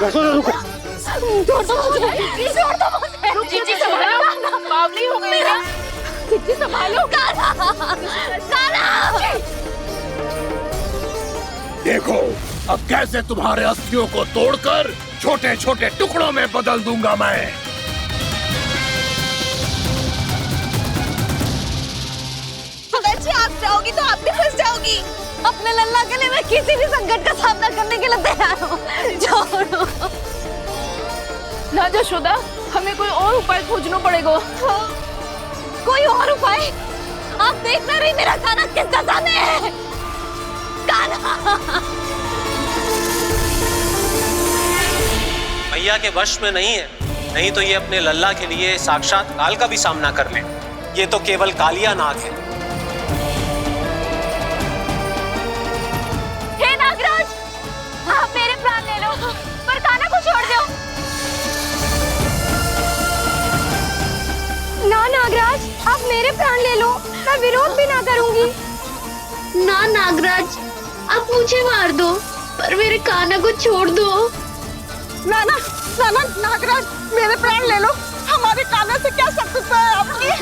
यशोदा रुको। छोड़ दो मुझे, छोड़ दो मुझे। जीजी संभालो, बावली हो गई क्या? जीजी संभालो। कान्हा, कान्हा। देखो अब कैसे तुम्हारे अस्थियों को तोड़कर छोटे छोटे टुकड़ों में बदल दूंगा मैं। जी आप जाओगी तो आप भी फंस जाओगी। अपने लल्ला के लिए मैं किसी भी संकट का सामना करने के लिए तैयार हूँ। छोड़ो ना यशोदा, हमें कोई और उपाय खोजना पड़ेगा। कोई और उपाय? आप देख ना रही मेरा कान्हा किस दशा में है। कान्हा मैया के वश में नहीं है, नहीं तो ये अपने लल्ला के लिए साक्षात काल का भी सामना कर ले। ये तो केवल कालिया नाग है। हे नागराज, आप मेरे प्राण ले लो पर कान्हा को छोड़ दो। ना नागराज, आप मेरे प्राण ले लो, मैं विरोध भी ना करूंगी। ना नागराज, आप मुझे मार दो पर मेरे कान्हा को छोड़ दो। ना ना ना ना नागराज, मेरे प्राण ले लो, हमारे कान्हा से क्या शत्रुता है आपकी?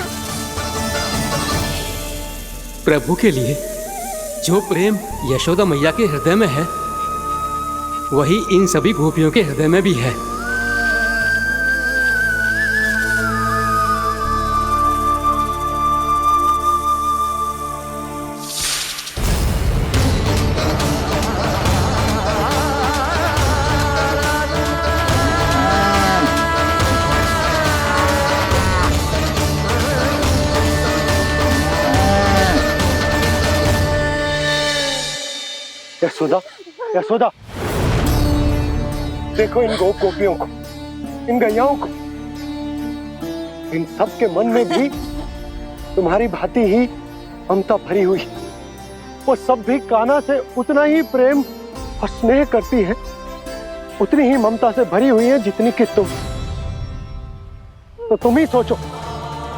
प्रभु के लिए जो प्रेम यशोदा मैया के हृदय में है, वही इन सभी गोपियों के हृदय में भी है। यशोदा, यशोदा, देखो इन गोपियों को, इन गैयाओं को, इन सब के मन में भी तुम्हारी भांति ही ममता भरी हुई। वो सब भी कान्हा से उतना ही प्रेम और स्नेह करती है, उतनी ही ममता से भरी हुई है जितनी कि तुम। तो तुम ही सोचो,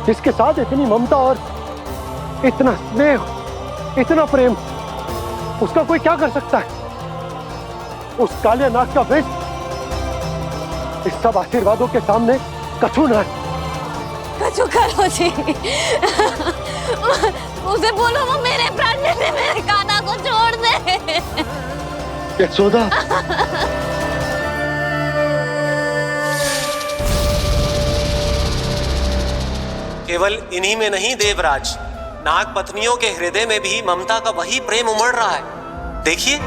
जिसके साथ इतनी ममता और इतना स्नेह, इतना प्रेम, उसका कोई क्या कर सकता है? उस काले नाग का वेश इस सब आशीर्वादों के सामने कछु न है। कछु करो जी। उसे बोलो वो मेरे प्राण ले ले, मेरे कान्हा को छोड़ दे। यशोदा, केवल इन्हीं में नहीं देवराज, नाग पत्नियों के हृदय में भी ममता का वही प्रेम उमड़ रहा है। देखिए।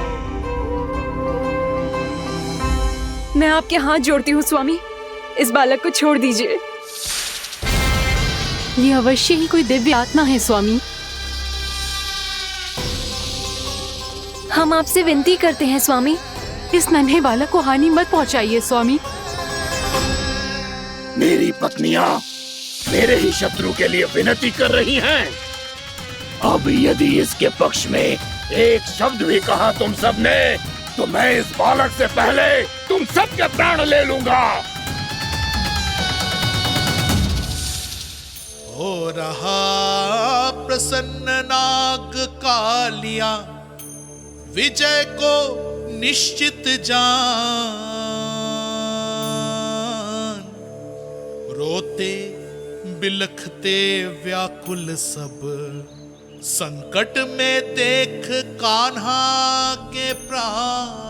मैं आपके हाथ जोड़ती हूँ स्वामी, इस बालक को छोड़ दीजिए। ये अवश्य ही कोई दिव्य आत्मा है स्वामी। हम आपसे विनती करते हैं स्वामी, इस नन्हे बालक को हानि मत पहुंचाइए स्वामी। मेरी पत्नियां मेरे ही शत्रु के लिए विनती कर रही हैं। अब यदि इसके पक्ष में एक शब्द भी कहा तुम सबने, तो मैं इस बालक से पहले तुम सबके प्राण ले लूंगा। हो रहा प्रसन्न नाग कालिया, विजय को निश्चित जान। रोते बिलखते व्याकुल सब, संकट में देख कान्हा के प्राण।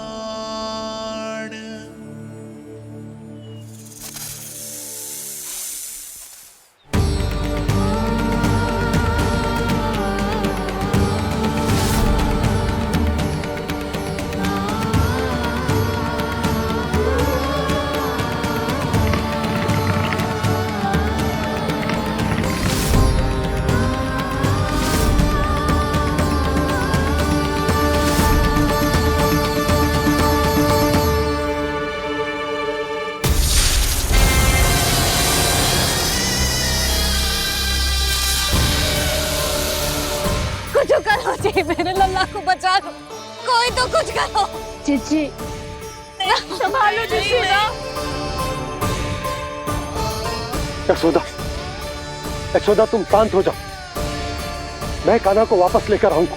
जी मेरे लल्ला को बचा लो, कोई तो कुछ करो। जीजी संभालो यशोदा। यशोदा, यशोदा तुम शांत हो जाओ, मैं कान्हा को वापस लेकर आऊंगा।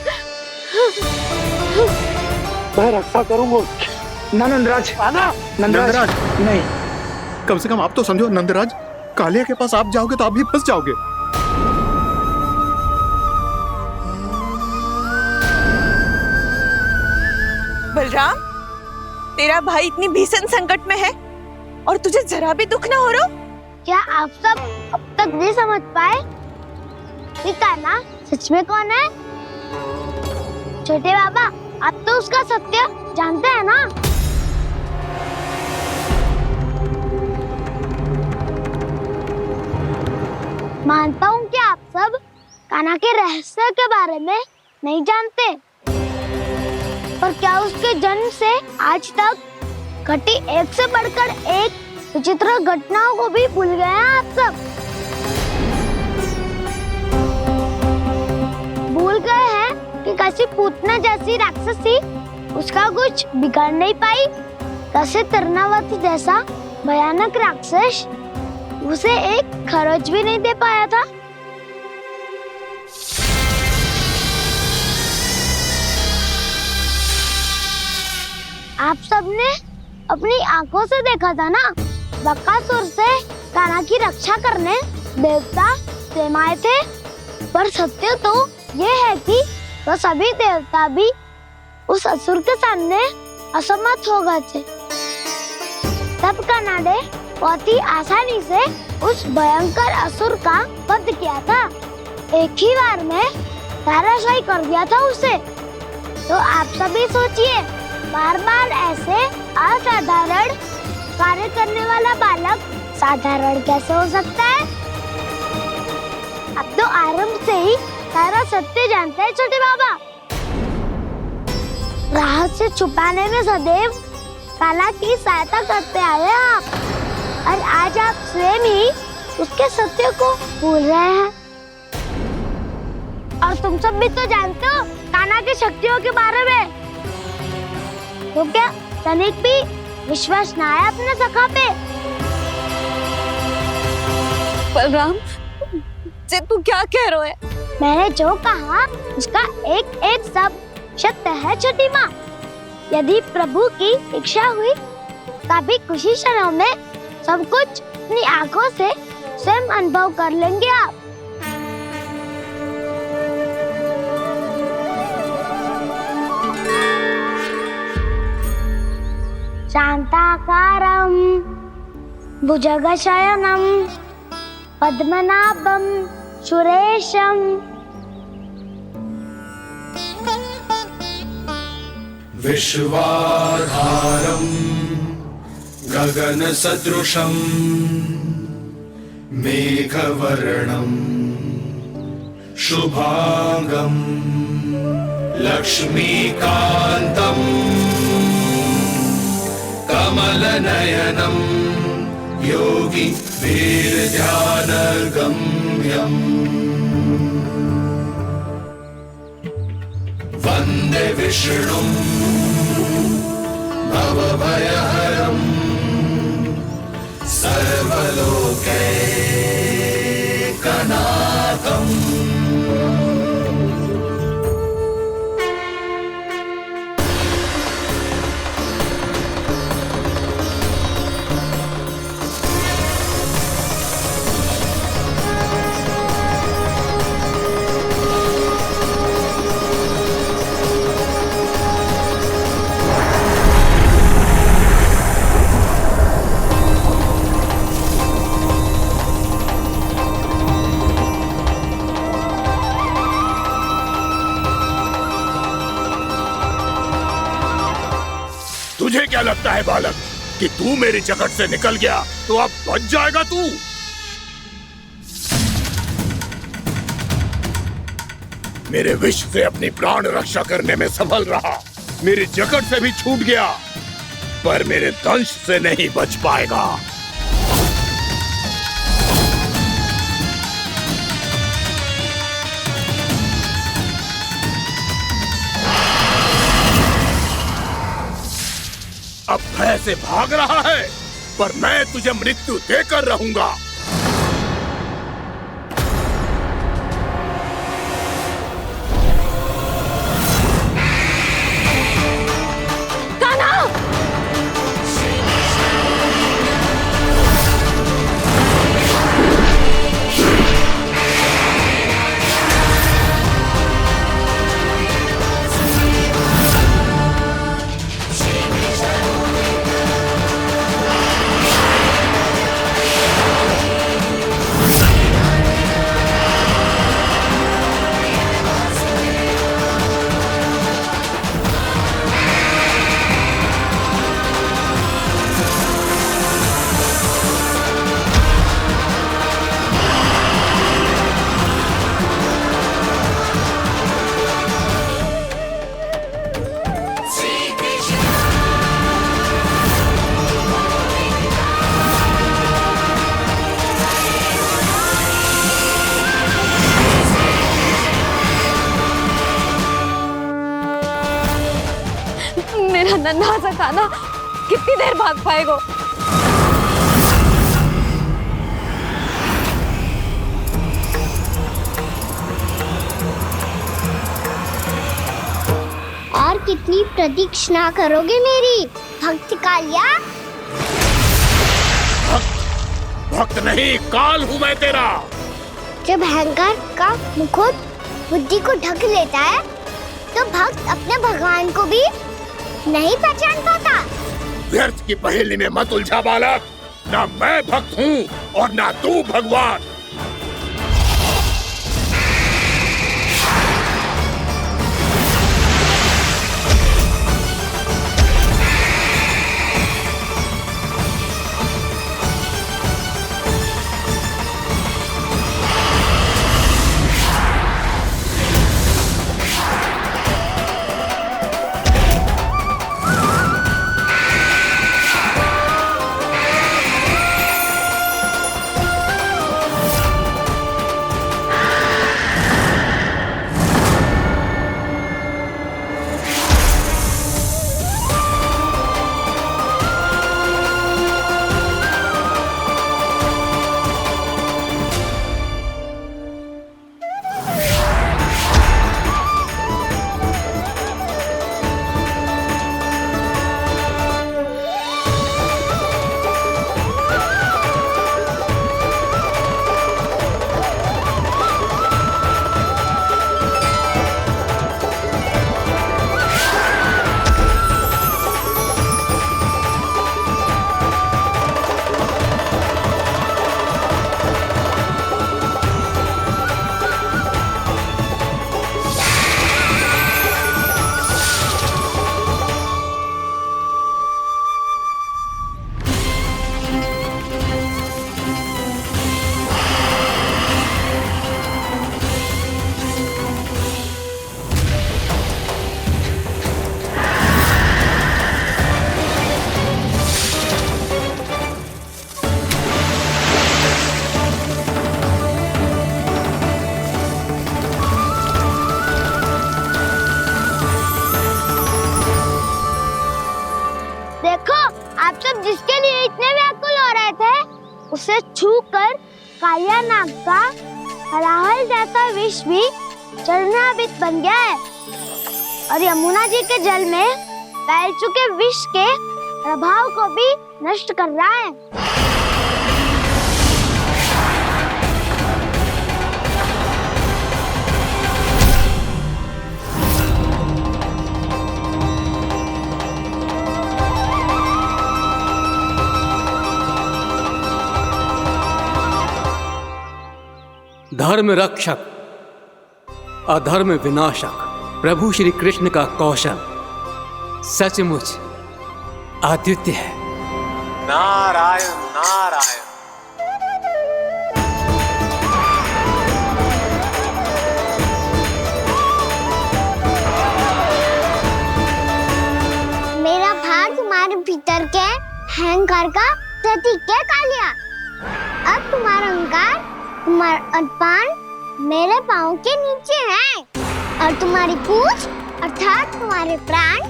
मैं रक्षा करूंगा उसकी। ना नंदराज। कान्हा, नंदराज नहीं। कम से कम आप तो समझो नंदराज, कालिया के पास आप जाओगे तो आप भी फंस जाओगे। बलराम, तेरा भाई इतनी भीषण संकट में है और तुझे जरा भी दुख ना हो रहा? क्या आप सब अब तक नहीं समझ पाए कि कान्हा सच में कौन है? छोटे बाबा, आप तो उसका सत्य जानते हैं ना? मानता हूँ कि आप सब कान्हा के रहस्य के बारे में नहीं जानते, पर क्या उसके जन्म से आज तक घटी एक से बढ़कर एक विचित्र घटनाओं को भी भूल गए हैं आप सब? भूल गए हैं कि कैसी पूतना जैसी राक्षसी उसका कुछ बिगाड़ नहीं पाई, कैसे तरनावती जैसा भयानक राक्षस उसे एक खरोच भी नहीं दे पाया था। आप सबने अपनी आंखों से देखा था ना, बकासुर से कान्हा की रक्षा करने देवता स्वयं आए थे। पर सत्य तो ये है कि वो सभी देवता भी उस असुर के सामने असमर्थ हो गए थे। तब कान्हा ने बहुत ही आसानी से उस भयंकर असुर का वध किया था। एक ही बार में धराशायी कर दिया था उसे। तो आप सभी सोचिए, बार बार ऐसे असाधारण कार्य करने वाला बालक साधारण कैसे हो सकता है? अब तो आरंभ से ही सारा सत्य जानते हैं छोटे बाबा। रहस्य छुपाने में सदैव कान्हा की सहायता करते आए हैं आप, और आज आप स्वयं ही उसके सत्य को भूल रहे हैं। और तुम सब भी तो जानते हो कान्हा की शक्तियों के बारे में। तो क्या तनिक भी विश्वास ना है अपने सखा पे? बलराम, जे तू क्या कह रहा है? मैंने जो कहा उसका एक एक शब्द सत्य है छोटी माँ। यदि प्रभु की इच्छा हुई तभी कुछ ही क्षणों में सब कुछ अपनी आंखों से स्वयं अनुभव कर लेंगे आप। शांताकारं भुजगशयनं पद्मनाभं सुरेशं विश्वाधारं गगनसदृशं मेघवर्णं शुभांगं लक्ष्मीकान्तं कमलनयनं योगी वीरध्यानगम्यं वन्दे विष्णुं भवभयहरं सर्वलोकैकनाथम्। तुझे क्या लगता है बालक कि तू मेरी जकड़ से निकल गया तो अब बच जाएगा तू? मेरे विष से अपनी प्राण रक्षा करने में सफल रहा, मेरी जकड़ से भी छूट गया, पर मेरे दंश से नहीं बच पाएगा। अब भय से भाग रहा है, पर मैं तुझे मृत्यु देकर रहूंगा। कान्हा! नन्हा सा कान्हा कितनी देर भाग पाएगा? और कितनी प्रतीक्षा करोगे मेरी भक्त कालिया? भक्त नहीं, काल हूँ मैं तेरा। जब अहंकार का मुकुट बुद्धि को ढक लेता है तो भक्त अपने भगवान को भी नहीं पहचान पाता। व्यर्थ की पहेली में मत उलझा बालक। ना मैं भक्त हूँ और ना तू भगवान। उसे छूकर कालिया नाग का हलाहल जैसा विष भी चरणामृत बन गया है और यमुना जी के जल में फैल चुके विष के प्रभाव को भी नष्ट कर रहा है। धर्म रक्षक अधर्म विनाशक प्रभु श्री कृष्ण का कौशल सचमुच अद्वितीय है। नारायण नारायण। मेरा भाग तुम्हारे भीतर के अहंकार का प्रतीक है कालिया। अब तुम्हारा अहंकार, तुम्हारा अनपान मेरे पाँव के नीचे है और तुम्हारी पूंछ अर्थात तुम्हारे प्राण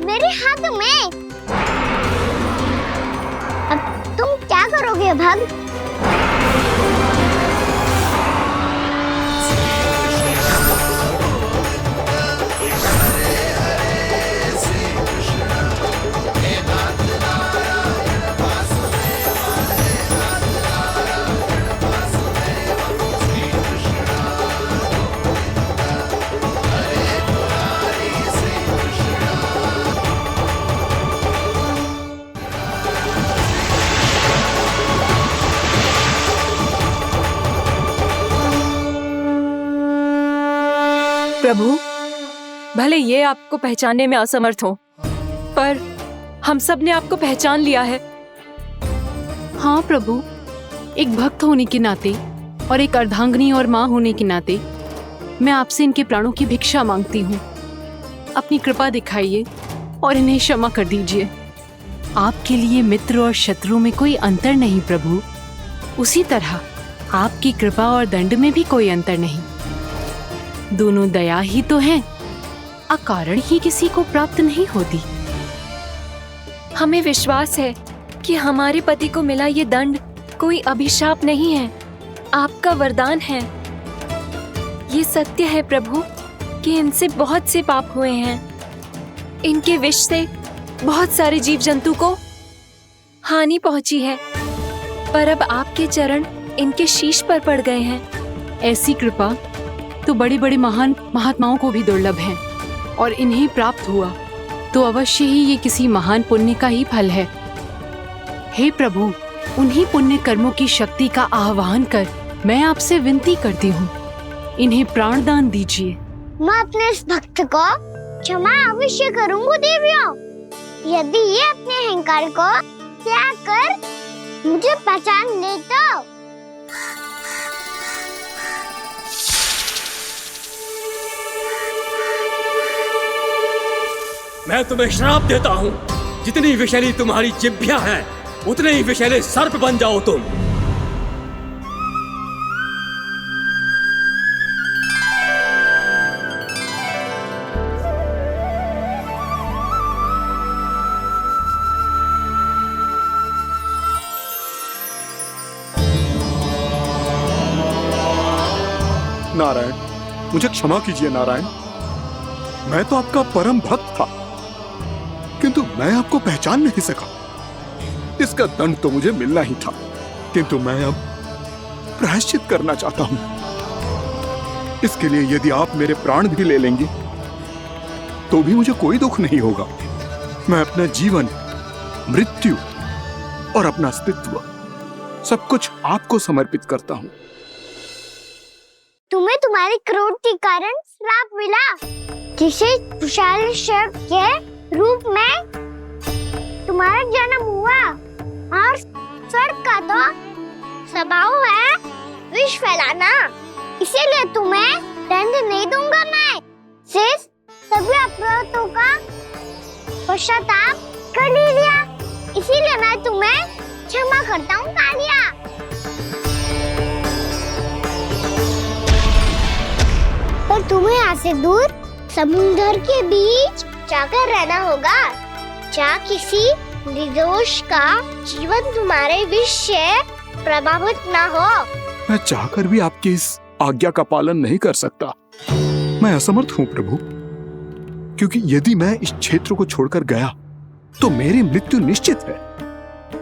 मेरे हाथ में। अब तुम क्या करोगे भक्त? प्रभु, भले ये आपको पहचानने में असमर्थ हो, पर हम सब ने आपको पहचान लिया है। हाँ प्रभु, एक भक्त होने के नाते और एक अर्धांगिनी और माँ होने के नाते मैं आपसे इनके प्राणों की भिक्षा मांगती हूँ। अपनी कृपा दिखाइए और इन्हें क्षमा कर दीजिए। आपके लिए मित्र और शत्रु में कोई अंतर नहीं प्रभु। उसी तरह आपकी कृपा और दंड में भी कोई अंतर नहीं। दोनों दया ही तो हैं, अकारण ही किसी को प्राप्त नहीं होती। हमें विश्वास है कि हमारे पति को मिला ये दंड कोई अभिशाप नहीं है, आपका वरदान है। ये सत्य है प्रभु कि इनसे बहुत से पाप हुए हैं। इनके विष से बहुत सारे जीव जंतु को हानि पहुंची है, पर अब आपके चरण इनके शीश पर पड़ गए हैं। ऐसी कृपा तो बड़े बड़े महान महात्माओं को भी दुर्लभ है, और इन्हें प्राप्त हुआ तो अवश्य ही ये किसी महान पुण्य का ही फल है। हे प्रभु, उन्हीं पुण्य कर्मों की शक्ति का आह्वान कर मैं आपसे विनती करती हूँ, इन्हें प्राणदान दीजिए। मैं अपने इस भक्त को क्षमा अवश्य करूंगी देवियों, यदि ये अपने अहंकार को त्याग कर मुझे पहचान ले तो। मैं तुम्हें श्राप देता हूँ, जितनी विषैली तुम्हारी जिह्वा है उतने ही विषैले सर्प बन जाओ तुम। नारायण, मुझे क्षमा कीजिए नारायण। मैं तो आपका परम भक्त था, किंतु मैं आपको पहचान नहीं सका। इसका दंड तो मुझे मिलना ही था, किंतु मैं अब प्रायश्चित करना चाहता हूं। इसके लिए यदि आप मेरे प्राण भी ले लेंगे तो भी मुझे कोई दुख नहीं होगा। मैं अपना जीवन, मृत्यु और अपना अस्तित्व सब कुछ आपको समर्पित करता हूं। तुम्हें तुम्हारी क्रोध के कारण श्राप मिला, जिसे विशाल सर्प के रूप में तुम्हारा जन्म हुआ, और सर्प का तो स्वभाव है विष फैलाना। इसीलिए तुम्हें दंड नहीं दूंगा मैं, सिर्फ सभी अपराधों का पश्चाताप कर लिया। इसीलिए मैं तुम्हें क्षमा करता हूँ कालिया। पर तुम्हें यहाँ से दूर समुद्र के बीच जाकर रहना होगा, जहाँ किसी निर्दोष का जीवन तुम्हारे विष से प्रभावित ना हो। मैं चाहकर भी आपकी इस आज्ञा का पालन नहीं कर सकता। मैं असमर्थ हूँ प्रभु, क्योंकि यदि मैं इस क्षेत्र को छोड़कर गया तो मेरी मृत्यु निश्चित है।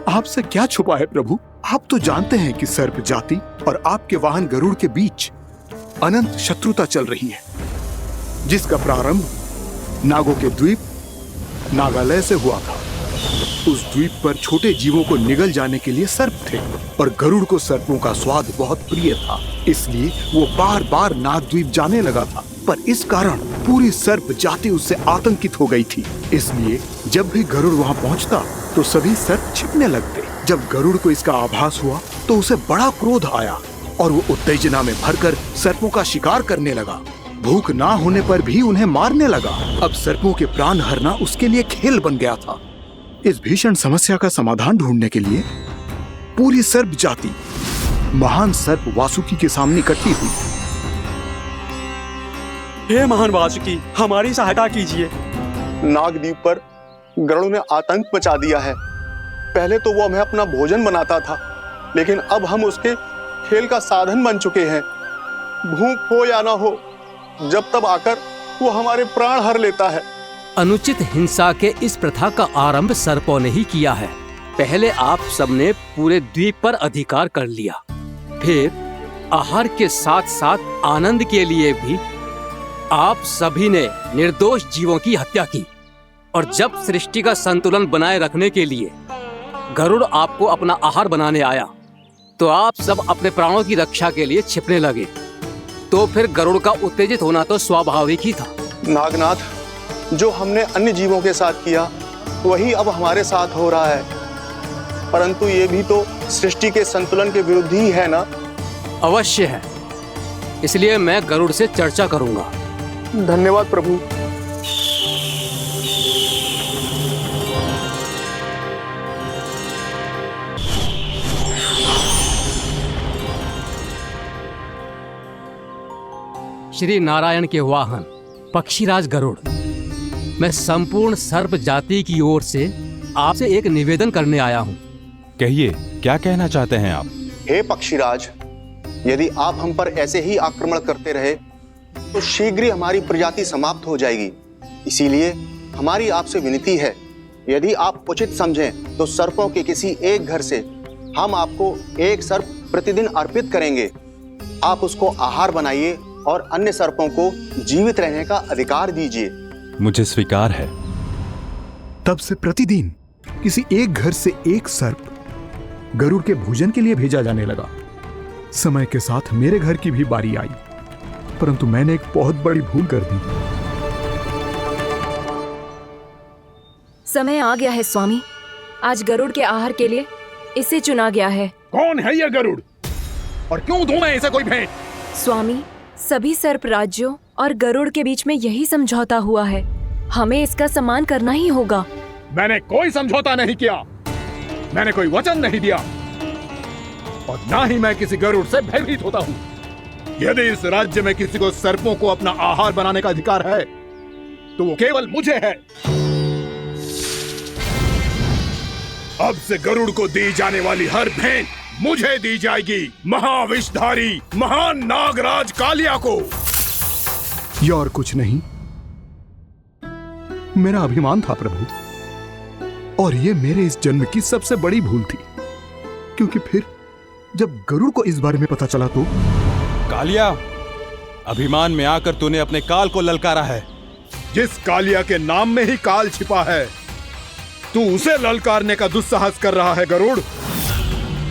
आपसे क्या छुपा है प्रभु? आप तो जानते हैं कि सर्प जाति और आपके वाहन गरुड़ के बीच अनंत शत्रुता चल रही है, जिसका प्रारंभ नागों के द्वीप नागालय से हुआ था। उस द्वीप पर छोटे जीवों को निगल जाने के लिए सर्प थे, और गरुड़ को सर्पों का स्वाद बहुत प्रिय था, इसलिए वो बार बार नागद्वीप जाने लगा था। पर इस कारण पूरी सर्प जाति उससे आतंकित हो गई थी। इसलिए जब भी गरुड़ वहां पहुंचता तो सभी सर्प छिपने लगते। जब गरुड़ को इसका आभास हुआ तो उसे बड़ा क्रोध आया, और वो उत्तेजना में भरकर सर्पों का शिकार करने लगा। भूख ना होने पर भी उन्हें मारने लगा। अब सर्पों के प्राण हरना उसके लिए खेल बन गया था। इस भीषण समस्या का समाधान ढूंढने के लिए पूरी सर्प जाति महान सर्प वासुकी के सामने इकट्ठी हुई। हे महान वासुकी, हमारी सहायता कीजिए। नागद्वीप पर गरुड़ ने आतंक मचा दिया है। पहले तो वो हमें अपना भोजन बनाता था, लेकिन अब हम उसके खेल का साधन बन चुके हैं। भूख हो या ना हो, जब तब आकर वो हमारे प्राण हर लेता है। अनुचित हिंसा के इस प्रथा का आरंभ सर्पों ने ही किया है। पहले आप सबने पूरे द्वीप पर अधिकार कर लिया, फिर आहार के साथ साथ आनंद के लिए भी आप सभी ने निर्दोष जीवों की हत्या की। और जब सृष्टि का संतुलन बनाए रखने के लिए गरुड़ आपको अपना आहार बनाने आया, तो आप सब अपने प्राणों की रक्षा के लिए छिपने लगे। तो फिर गरुड़ का उत्तेजित होना तो स्वाभाविक ही था। नागनाथ, जो हमने अन्य जीवों के साथ किया वही अब हमारे साथ हो रहा है, परंतु ये भी तो सृष्टि के संतुलन के विरुद्ध ही है ना? अवश्य है, इसलिए मैं गरुड़ से चर्चा करूंगा। धन्यवाद प्रभु। श्री नारायण के वाहन पक्षीराज गरुड़, मैं संपूर्ण सर्प जाति की ओर से आपसे एक निवेदन करने आया हूँ। कहिए, क्या कहना चाहते हैं आप? हे पक्षीराज, यदि आप हम पर ऐसे ही आक्रमण करते रहे तो शीघ्र ही हमारी प्रजाति समाप्त हो जाएगी। इसीलिए हमारी आपसे विनती है, यदि आप उचित समझें तो सर्पों के किसी एक घर से हम आपको एक सर्प प्रतिदिन अर्पित करेंगे। आप उसको आहार बनाइए और अन्य सर्पों को जीवित रहने का अधिकार दीजिए। मुझे स्वीकार है। तब से प्रतिदिन किसी एक घर से एक सर्प गरुड़ के भोजन के लिए भेजा जाने लगा। समय के साथ मेरे घर की भी बारी आई, परंतु मैंने एक बहुत बड़ी भूल कर दी। समय आ गया है स्वामी, आज गरुड़ के आहार के लिए इसे चुना गया है। कौन है यह गरुड़ और क्यों दूं मैं इसे कोई भेंट? स्वामी, सभी सर्प राज्यों और गरुड़ के बीच में यही समझौता हुआ है, हमें इसका सम्मान करना ही होगा। मैंने कोई समझौता नहीं किया, मैंने कोई वचन नहीं दिया और ना ही मैं किसी गरुड़ से भयभीत होता हूँ। यदि इस राज्य में किसी को सर्पों को अपना आहार बनाने का अधिकार है तो वो केवल मुझे है। अब से गरुड़ को दी जाने वाली हर भेंट मुझे दी जाएगी, महाविषधारी महान नागराज कालिया को। यह और कुछ नहीं, मेरा अभिमान था प्रभु, और यह मेरे इस जन्म की सबसे बड़ी भूल थी, क्योंकि फिर जब गरुड़ को इस बारे में पता चला तो। कालिया, अभिमान में आकर तूने अपने काल को ललकारा है। जिस कालिया के नाम में ही काल छिपा है, तू उसे ललकारने का दुस्साहस कर रहा है गरुड़।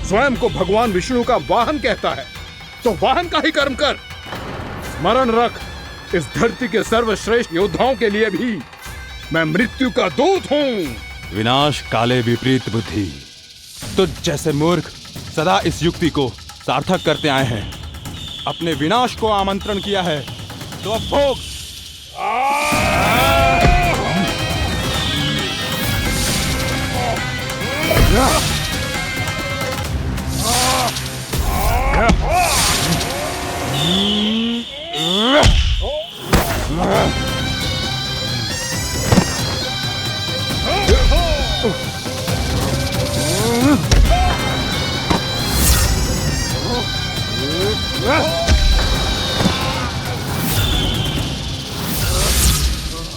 स्वयं को भगवान विष्णु का वाहन कहता है तो वाहन का ही कर्म कर। स्मरण रख, इस धरती के सर्वश्रेष्ठ योद्धाओं के लिए भी मैं मृत्यु का दूत हूँ। विनाश काले विपरीत बुद्धि। तुझ जैसे मूर्ख सदा इस युक्ति को सार्थक करते आए हैं। अपने विनाश को आमंत्रण किया है तो अब भोग।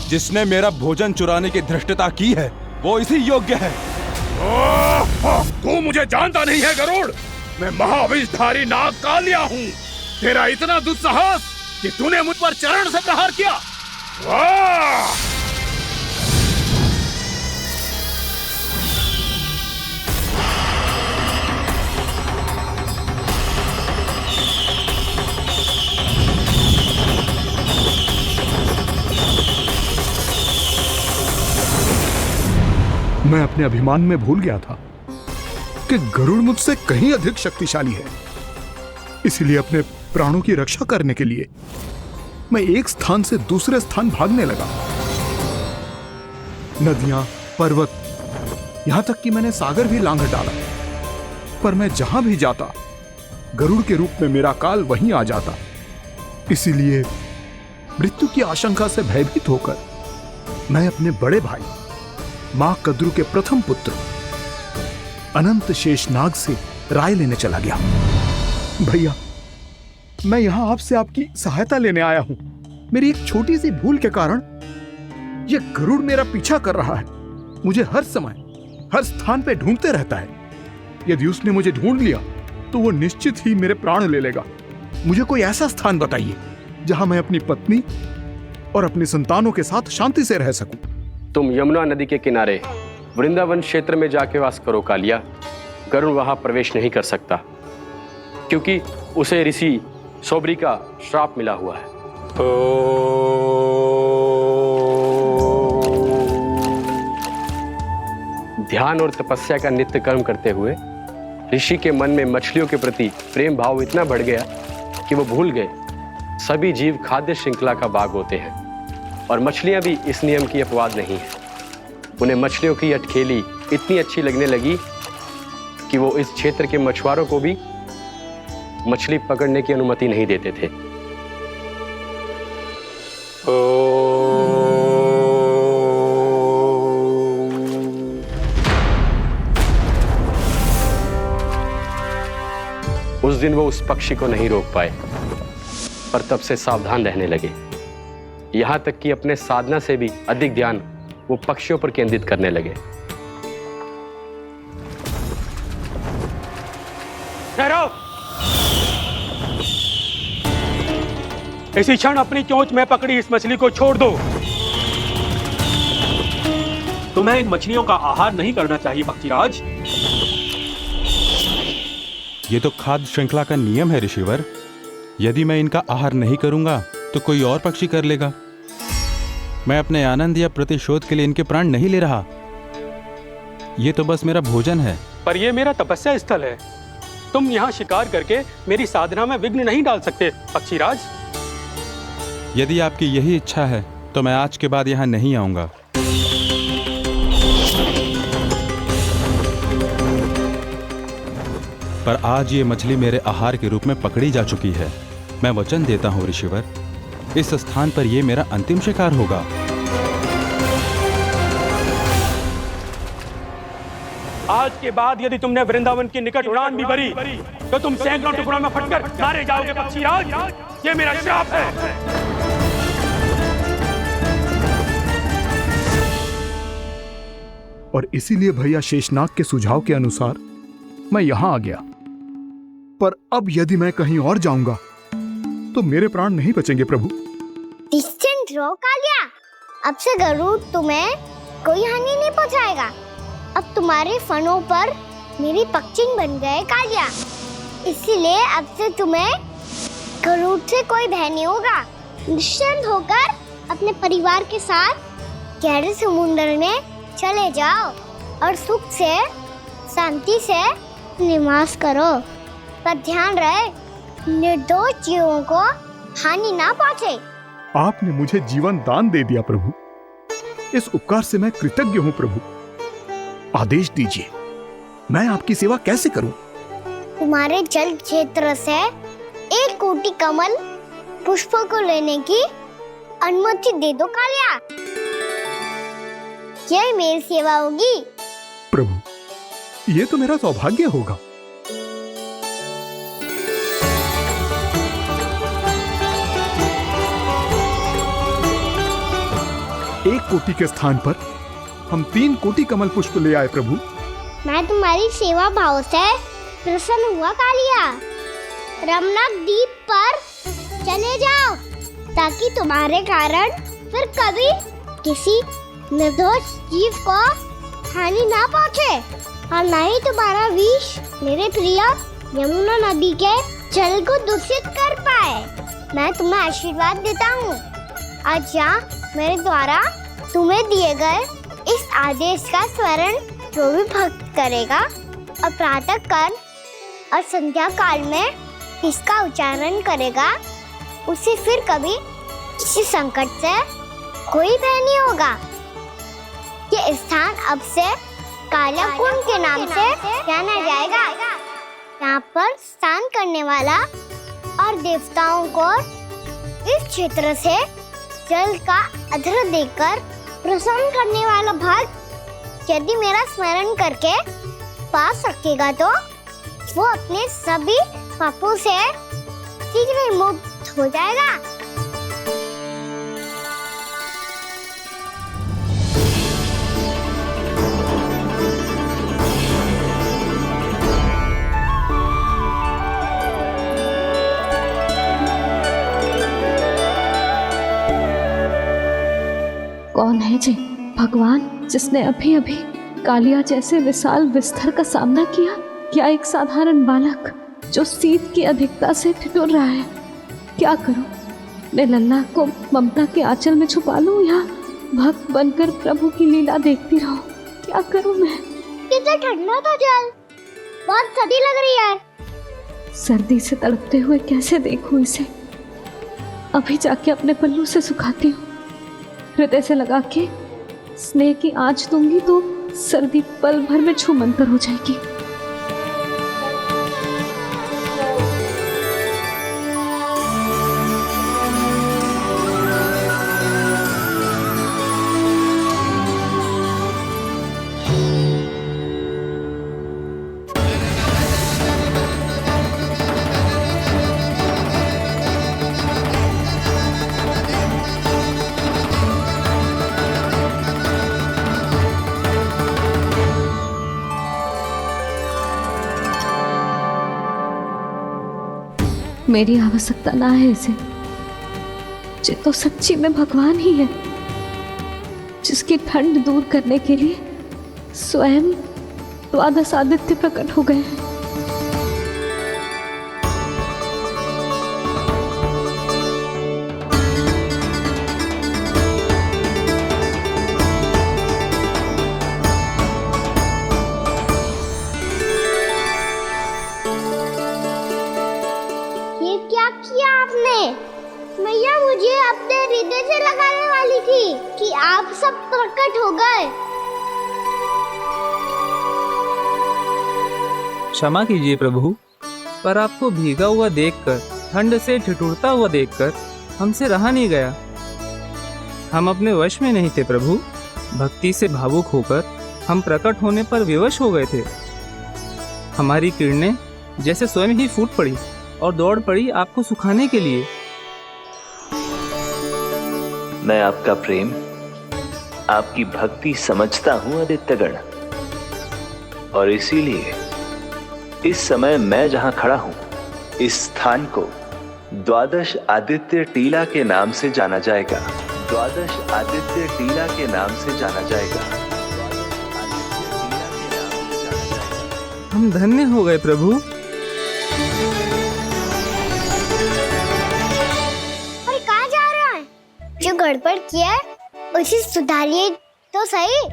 जिसने मेरा भोजन चुराने की धृष्टता की है वो इसी योग्य है। तू मुझे जानता नहीं है गरुड़, मैं महाविषधारी नाग कालिया हूँ। तेरा इतना दुस्साहस कि तूने मुझ पर चरण से प्रहार किया। वाह! मैं अपने अभिमान में भूल गया था कि गरुड़ मुझसे कहीं अधिक शक्तिशाली है। इसलिए अपने प्राणों की रक्षा करने के लिए मैं एक स्थान से दूसरे स्थान भागने लगा। नदियां, पर्वत, यहां तक कि मैंने सागर भी लांघ डाला, पर मैं जहां भी जाता गरुड़ के रूप में मेरा काल वहीं आ जाता। इसीलिए मृत्यु की आशंका से भयभीत होकर मैं अपने बड़े भाई मां कद्रू के प्रथम पुत्र अनंत शेषनाग से राय लेने चला गया। भैया, मैं यहां आपसे आपकी सहायता लेने आया हूं। मेरी एक छोटी सी भूल के कारण यह गरुड़ मेरा पीछा कर रहा है। मुझे हर समय हर स्थान पे ढूंढते रहता है। यदि उसने मुझे ढूंढ लिया तो वो निश्चित ही मेरे प्राण ले लेगा। मुझे कोई ऐसा स्थान बताइए जहां मैं अपनी पत्नी और अपनी संतानों के साथ शांति से रह सकूं। तुम यमुना नदी के किनारे वृंदावन क्षेत्र में जाके वास करो कालिया। गरुड़ वहां प्रवेश नहीं कर सकता क्योंकि उसे ऋषि सोबरी का श्राप मिला हुआ है। ध्यान और तपस्या का नित्य कर्म करते हुए ऋषि के मन में मछलियों के प्रति प्रेम भाव इतना बढ़ गया कि वो भूल गए सभी जीव खाद्य श्रृंखला का भाग होते हैं और मछलियां भी इस नियम की अपवाद नहीं है। उन्हें मछलियों की अटखेली इतनी अच्छी लगने लगी कि वो इस क्षेत्र के मछुआरों को भी मछली पकड़ने की अनुमति नहीं देते थे। उस दिन वो उस पक्षी को नहीं रोक पाए, पर तब से सावधान रहने लगे। यहां तक कि अपने साधना से भी अधिक ध्यान वो पक्षियों पर केंद्रित करने लगे। ठहरो! इसी क्षण अपनी चोंच में पकड़ी इस मछली को छोड़ दो। तुम्हें इन मछलियों का आहार नहीं करना चाहिए पक्षीराज। ये तो खाद्य श्रृंखला का नियम है ऋषिवर। यदि मैं इनका आहार नहीं करूंगा तो कोई और पक्षी कर लेगा। मैं अपने आनंद या प्रतिशोध के लिए इनके प्राण नहीं ले रहा। ये तो बस मेरा भोजन है। पर यह मेरा तपस्या स्थल है। तुम यहाँ शिकार करके मेरी साधना में विघ्न नहीं डाल सकते पक्षीराज। यदि आपकी यही इच्छा है तो मैं आज के बाद यहाँ नहीं आऊंगा। पर आज ये मछली मेरे आहार के रूप में पकड़ी जा चुकी है। मैं वचन देता हूँ ऋषिवर, इस स्थान पर यह मेरा अंतिम शिकार होगा। आज के बाद यदि तुमने वृंदावन की निकट उड़ान भी भरी तो तुम सैकड़ों टुकड़ों में फटकर मारे जाओगे पक्षीराज। ये मेरा श्राप है। और इसीलिए भैया शेषनाग के सुझाव के अनुसार मैं यहां आ गया। पर अब यदि मैं कहीं और जाऊंगा तो मेरे प्राण नहीं बचेंगे प्रभु। डिस्टेंट रहो कालिया। अब से गरुड़ तुम्हें कोई हानि नहीं पहुंचाएगा। अब तुम्हारे फनों पर मेरी पक्षिंग बन गए कालिया, इसीलिए अब से तुम्हें गरुड़ से कोई भय नहीं होगा। निश्चिंत होकर अपने परिवार के साथ गहरे समुद्र में चले जाओ और सुख से शांति से निवास करो। पर ध्यान रहे निर्दोष जीवों को हानि ना पहुंचे। आपने मुझे जीवन दान दे दिया प्रभु, इस उपकार से मैं कृतज्ञ हूँ प्रभु। आदेश दीजिए, मैं आपकी सेवा कैसे करूं? तुम्हारे जल क्षेत्र से 1 कोटि कमल पुष्पों को लेने की अनुमति दे दो कालिया। यही मेरी सेवा होगी। प्रभु, ये तो मेरा सौभाग्य होगा। एक कोटि के स्थान पर हम 3 कोटि कमल पुष्प ले आए प्रभु। मैं तुम्हारी सेवा भाव से प्रसन्न हुआ कालिया। रमनाथ द्वीप पर चले जाओ ताकि तुम्हारे कारण फिर कभी किसी निर्दोष जीव को हानि ना पहुंचे और न ही तुम्हारा विष मेरे प्रिय यमुना नदी के जल को दूषित कर पाए। मैं तुम्हें आशीर्वाद देता हूँ। आज यहाँ मेरे द्वारा तुम्हें दिए गए इस आदेश का स्मरण जो भी भक्त करेगा और प्रातः काल और संध्या काल में इसका उच्चारण करेगा, उसे फिर कभी किसी संकट से कोई भय नहीं होगा। ये स्थान अब से काला कुंड के नाम से जाना जाएगा। यहाँ पर स्नान करने वाला और देवताओं को इस क्षेत्र से जल का अर्घ्य देकर प्रसन्न करने वाला भक्त यदि मेरा स्मरण करके पा सकेगा तो वो अपने सभी पापों से शीघ्र मुक्त हो जाएगा। कौन है जी भगवान जिसने अभी अभी कालिया जैसे विशाल विस्तर का सामना किया? क्या एक साधारण बालक जो शीत की अधिकता से ठिठुर रहा है? क्या करूं? मैं लल्ला को ममता के आंचल में छुपा लूं या भक्त बनकर प्रभु की लीला देखती रहूं? क्या करूं मैं? कितना ठंडा था जल, बहुत सर्दी लग रही है। सर्दी से तड़पते हुए कैसे देखूं इसे? अभी जाके अपने पल्लू से सुखाती हूँ। हृदय से लगा के स्नेह की आंच दूंगी तो सर्दी पल भर में छूमंतर हो जाएगी। मेरी आवश्यकता ना है इसे। ये तो सच्ची में भगवान ही है, जिसकी ठंड दूर करने के लिए स्वयं द्वादश आदित्य प्रकट हो गए हैं। ये क्या किया आपने? मैया मुझे अपने हृदय से लगाने वाली थी कि आप सब प्रकट हो गए। क्षमा कीजिए प्रभु, पर आपको भीगा हुआ देखकर, ठंड से ठिठुरता हुआ देखकर हमसे रहा नहीं गया। हम अपने वश में नहीं थे प्रभु। भक्ति से भावुक होकर हम प्रकट होने पर विवश हो गए थे। हमारी किरणें जैसे स्वयं ही फूट पड़ी और दौड़ पड़ी आपको सुखाने के लिए। मैं आपका प्रेम, आपकी भक्ति समझता हूं आदित्यगण, और इसीलिए इस समय मैं जहां खड़ा हूं, इस स्थान को द्वादश आदित्य टीला के नाम से जाना जाएगा। द्वादश आदित्य टीला के नाम से जाना जाएगा। हम धन्य हो गए प्रभु। और कहाँ जा रहा है? जो गड़बड़ किया है उसे सुधारिए तो सही।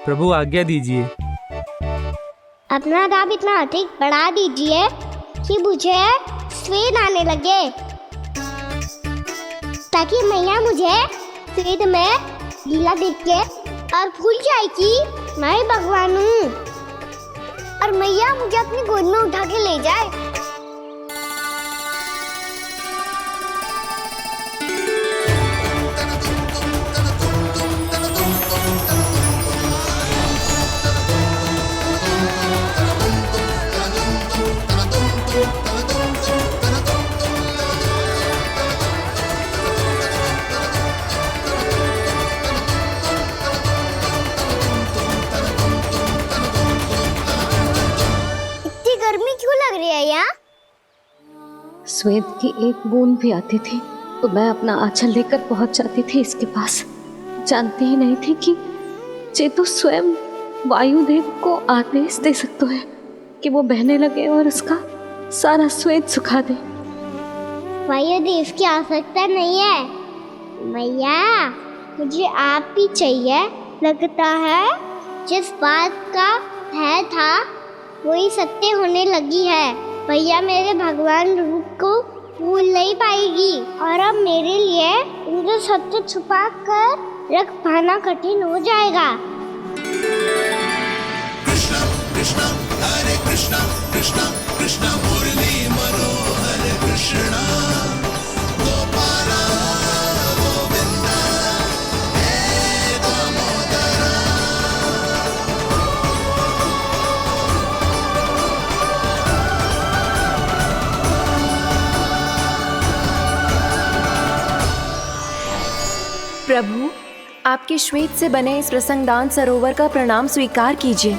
प्रभु आज्ञा दीजिए। अपना दाब इतना अधिक बढ़ा दीजिए कि मुझे स्वेद आने लगे, ताकि मैया मुझे स्वेद में लीला देख के और भूल जाए कि मैं भगवान हूँ, और मैया मुझे अपनी गोद में उठा के ले जाए। स्वेद की एक बूंद भी आती थी तो मैं अपना आंचल लेकर पहुंच जाती थी इसके पास। जानती ही नहीं थी कि चेतु स्वयं वायुदेव को आदेश दे सकते हैं कि वो बहने लगे और उसका सारा स्वेद सुखा दे। वायुदेव की आवश्यकता नहीं है मैया, मुझे आप ही चाहिए। लगता है जिस बात का भय था वही सत्य होने लगी है। भैया मेरे भगवान रूप को भूल नहीं पाएगी, और अब मेरे लिए उनके सत्य छुपा कर रख पाना कठिन हो जाएगा। कृष्णा कृष्णा हरे कृष्णा कृष्णा कृष्णा मुरली मनोहर कृष्णा गोपाला गोविंदा हे दामोदरा। प्रभु, आपके श्वेत से बने इस प्रसंगदान सरोवर का प्रणाम स्वीकार कीजिए।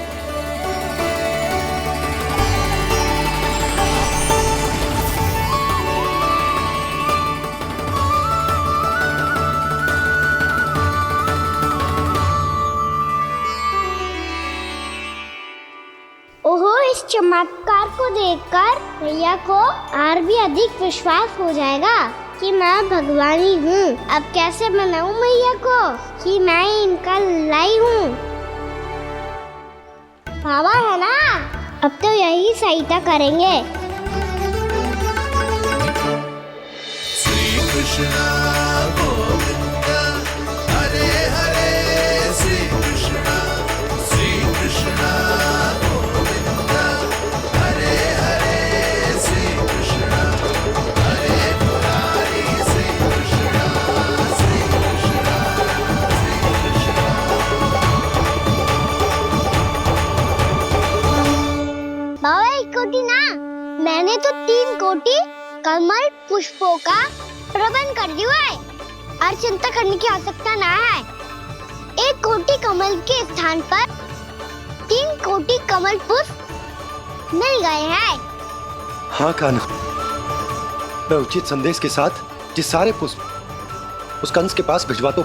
ओहो, इस चमत्कार को देखकर भैया को और भी अधिक विश्वास हो जाएगा कि मैं भगवानी हूँ। अब कैसे मनाऊं मैया को कि मैं इनका लाई हूँ। बाबा है ना, अब तो यही सहायता करेंगे। श्री कृष्णा गोविंदा हरे हरे श्री कृष्णा गोविंदा हरे हरे श्री कृष्णा हरे मुरारी श्री कृष्णा श्री कृष्णा श्री कृष्णा। बाबा एक कोटी ना, मैंने तो 3 कोटी कमल पुष्पों का प्रबंध कर दिया है और चिंता करने की आवश्यकता ना है। 1 कोटी कमल के स्थान पर 3 कोटी कमल पुष्प मिल गए हैं। हाँ कान्हा, मैं उचित संदेश के साथ ये सारे पुष्प उस कंस के पास भिजवा दो।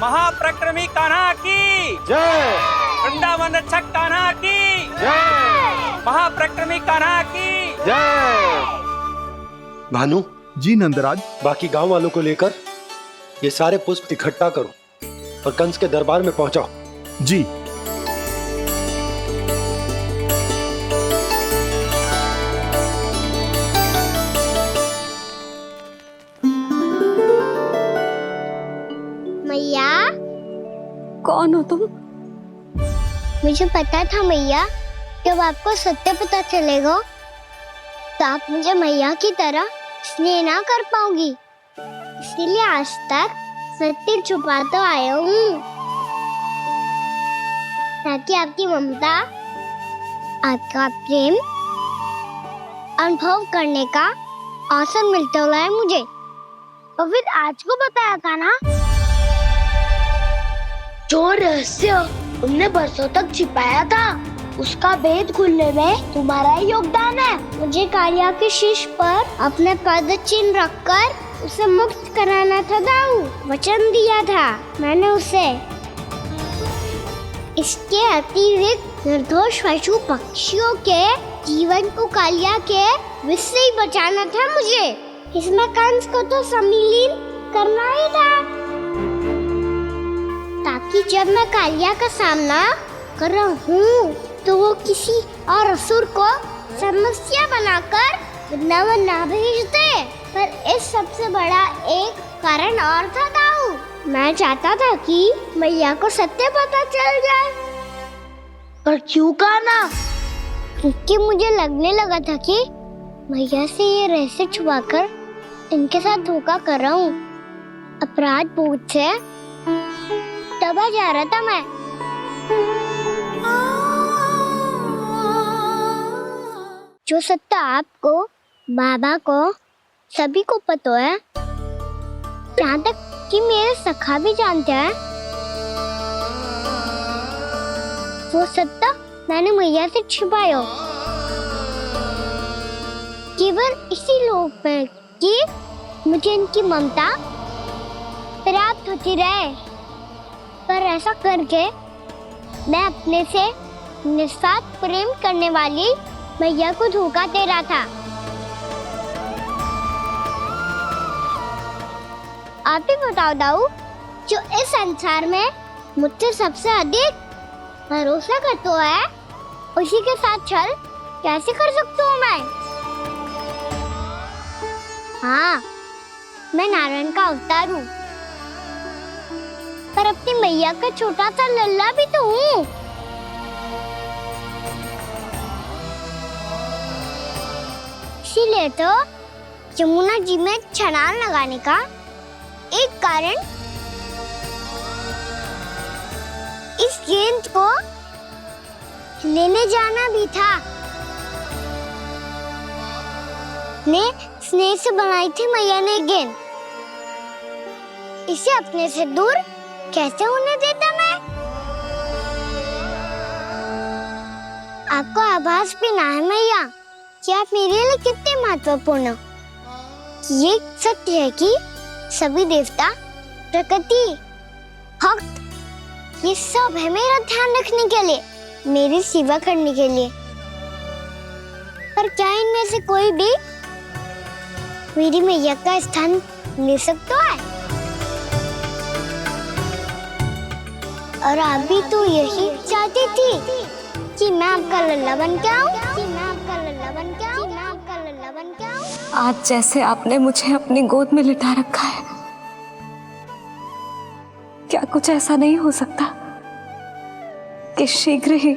महाप्रक्रमी कान्हा की जय। वृंदावन रक्षक कान्हा की जय। महाप्रक्रमी कान्हा की जय। भानु जी नंदराज। बाकी गांव वालों को लेकर ये सारे पुष्प इकट्ठा करो और कंस के दरबार में पहुंचाओ। जी। मैया। कौन हो तुम? मुझे पता था मैया, जब आपको सत्य पता चलेगा तो आप मुझे मैया की तरह स्नेह ना कर पाओगी, इसीलिए आज तक सत्य छुपाता आया हूँ, ताकि आपकी ममता, आपका प्रेम अनुभव करने का अवसर मिलता हुआ है मुझे। और फिर आज को बताया था ना, जो रहस्य तुमने बरसों तक छिपाया था, उसका भेद खुलने में तुम्हारा ही योगदान है। मुझे कालिया के शीश पर अपने पद चिन्ह रखकर उसे मुक्त कराना था दाऊ, वचन दिया था मैंने उसे। इसके अतिरिक्त निर्दोष पशु पक्षियों के जीवन को कालिया के विष से ही बचाना था मुझे। इसमें कंस को तो सम्मिलित करना ही था, ताकि जब मैं कालिया का सामना कर रहा हूँ तो वो किसी और असुर को समस्या बनाकर वृंदावन ना भेज दे। पर इस सबसे बड़ा एक कारण और था दाऊ, मैं चाहता था कि मैया को सत्य पता चल जाए। पर क्यों कहा ना? क्योंकि मुझे लगने लगा था कि मैया से ये रहस्य छुपाकर इनके साथ धोखा कर रहा हूँ। अपराध बोध से दबा जा रहा था मैं। जो सत्य आपको, बाबा को, सभी को पता है, यहाँ तक कि मेरे सखा भी जानते हैं, वो सत्य मैंने मैया से छिपाया केवल इसी लोक में कि मुझे इनकी ममता प्राप्त होती रहे। पर ऐसा करके मैं अपने से निस्वार्थ प्रेम करने वाली मैया को धोखा दे रहा था। आप ही बताओ दाऊ, जो इस संसार में मुझसे सबसे अधिक भरोसा करता है, उसी के साथ छल कैसे कर सकता हूँ मैं? हाँ, मैं नारायण का अवतार हूँ, पर अपनी मैया का छोटा सा लल्ला भी तो हूँ। इसीलिए तो यमुना जी में छलांग लगाने का एक कारण इस गेंद को लेने जाना भी था। ने स्नेह से बनाई थी मैया ने गेंद, इसे अपने से दूर कैसे होने देता मैं? आपको आभास भी ना है मैया कि आप मेरे लिए कितने महत्वपूर्ण हो। ये सत्य है कि सभी देवता, प्रकृति, भक्त, ये सब है मेरा ध्यान रखने के लिए, मेरी सेवा करने के लिए। पर क्या इनमें से कोई भी मेरी मैया का स्थान ले सकता है? और आप भी तो यही चाहती थी कि मैं आपका लल्ला बन के आऊं, कि मैं आपका लल्ला बन के आऊं, कि मैं आपका लल्ला बन के आऊं। आज जैसे आपने मुझे अपनी गोद में लिटा रखा है, क्या कुछ ऐसा नहीं हो सकता कि शीघ्र ही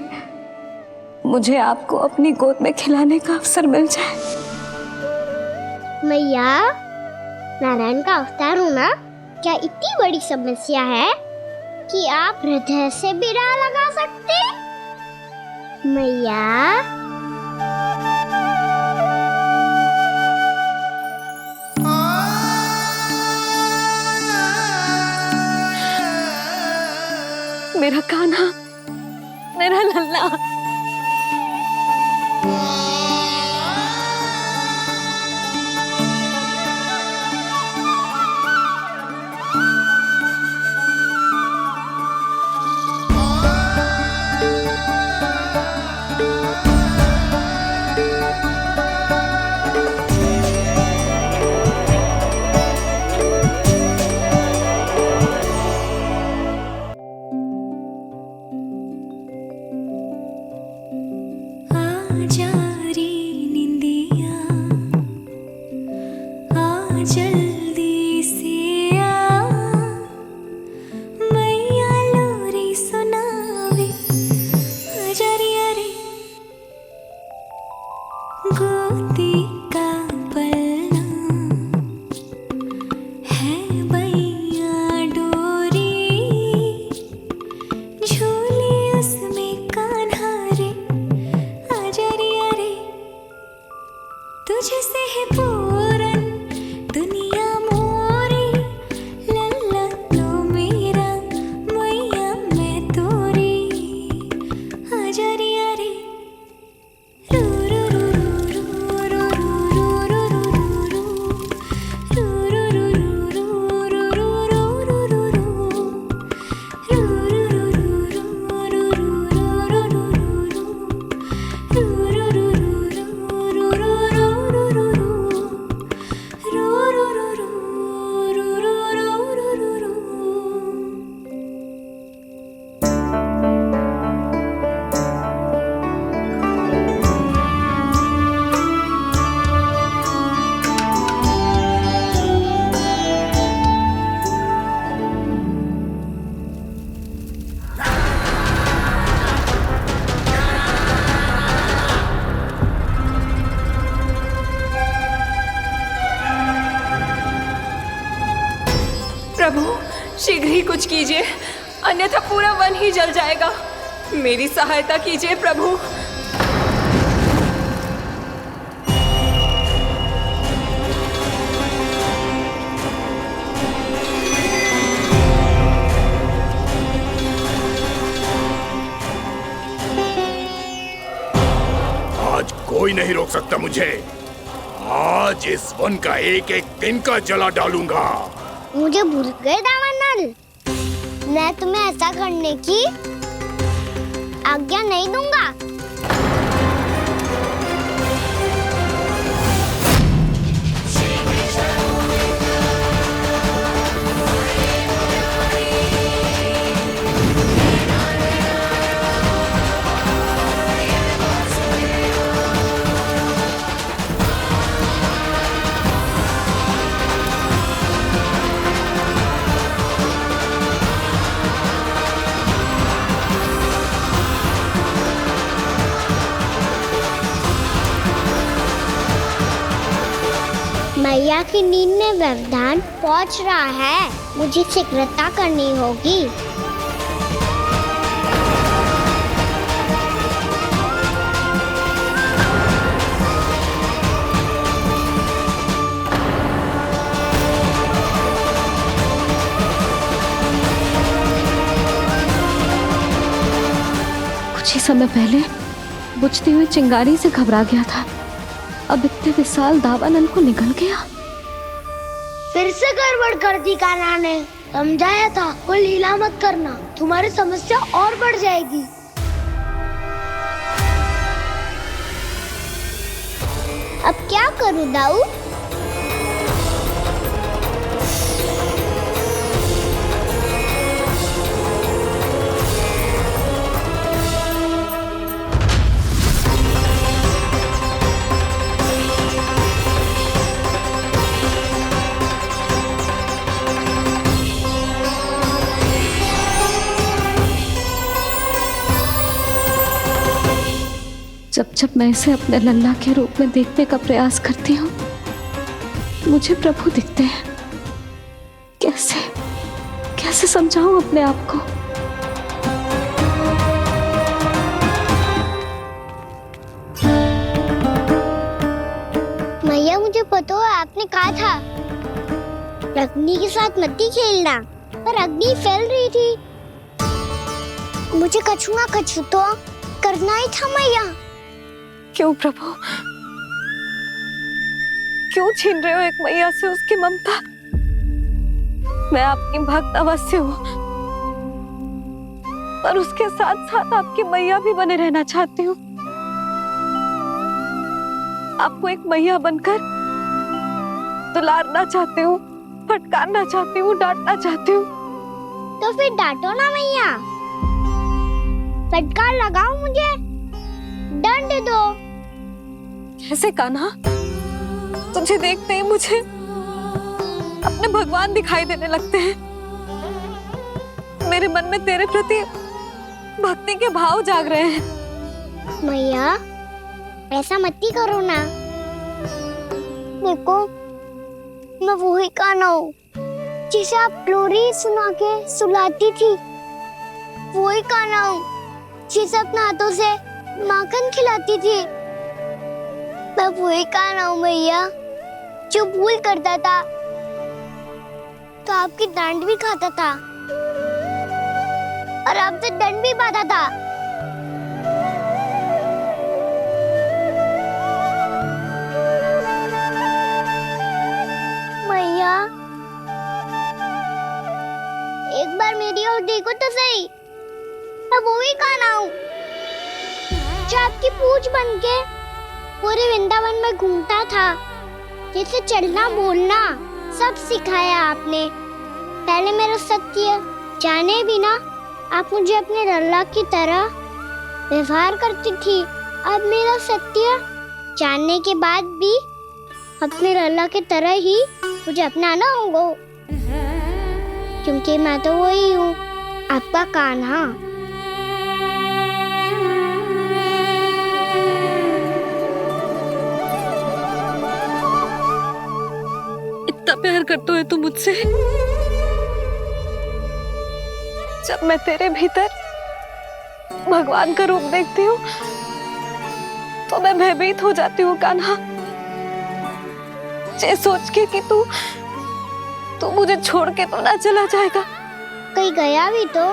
मुझे आपको अपनी गोद में खिलाने का अवसर मिल जाए? मैया, नारायण का अवतार होना क्या इतनी बड़ी समस्या है कि आप हृदय से भी राह लगा सकते? मैया, मेरा कान्हा, मेरा लल्ला। कीजिए, अन्यथा पूरा वन ही जल जाएगा। मेरी सहायता कीजिए प्रभु। आज कोई नहीं रोक सकता मुझे। आज इस वन का एक एक दिन का जला डालूंगा। मुझे भूल गए दामानल, मैं तुम्हें ऐसा करने की आज्ञा नहीं दूंगा। मैया की नींद में व्यवधान पहुंच रहा है, मुझे शीघ्रता करनी होगी। कुछ ही समय पहले बुझती हुई चिंगारी से घबरा गया था, अब इतने विशाल दावानल को निगल गया। फिर से गड़बड़ कर दी कान्हा ने। समझाया था कोई लीला मत करना, तुम्हारी समस्या और बढ़ जाएगी। अब क्या करूं दाऊ? जब जब मैं इसे अपने लल्ला के रूप में देखने का प्रयास करती हूँ, मुझे प्रभु दिखते हैं। कैसे कैसे समझाऊं अपने आप को? मैया मुझे पता है आपने कहा था अग्नि के साथ मत ही खेलना, पर अग्नि फैल रही थी। मुझे कछु ना कछु तो करना ही था मैया। क्यों प्रभु, क्यों छीन रहे हो एक मैया से उसकी ममता? मैं आपकी भक्त अवश्य हूँ, पर उसके साथ साथ आपकी मैया भी बने रहना चाहती हूँ। आपको एक मैया बनकर दुलारना चाहती हूँ, फटकारना चाहती हूँ, डांटना चाहती हूँ। तो फिर डांटो ना मैया, फटकार लगाओ, मुझे दंड दो। कैसे कान्हा? तुझे देखते ही मुझे अपने भगवान दिखाई देने लगते हैं। मेरे मन में तेरे प्रति भक्ति के भाव जाग रहे हैं। मैया ऐसा मत ही करो ना, देखो मैं वही कान्हा हूँ जिसे आप लोरी सुना के सुलाती थी। वही कान्हा हूँ जिसे अपने हाथों से माखन खिलाती थी। मैं वही कान्हा हूँ मैया जो भूल करता था तो आपकी डांट भी खाता था और आपसे दंड भी पाता था। मैया एक बार मेरी ओर देखो तो सही, मैं वही कान्हा हूँ जो आपकी पूछ बनके पूरे वृंदावन में घूमता था, जैसे चलना बोलना सब सिखाया आपने। पहले मेरा सत्य जाने बिना आप मुझे अपने लल्ला की तरह व्यवहार करती थी, अब मेरा सत्य जानने के बाद भी अपने लल्ला की तरह ही मुझे अपनाना होगा, क्योंकि मैं तो वही हूँ, आपका कान्हा। इतना प्यार करते हो तुम मुझसे? जब मैं तेरे भीतर भगवान का रूप देखती हूँ तो मैं भयभीत हो जाती हूँ कान्हा, ये सोच के कि तू मुझे छोड़ के तो ना चला जाएगा। कहीं गया भी तो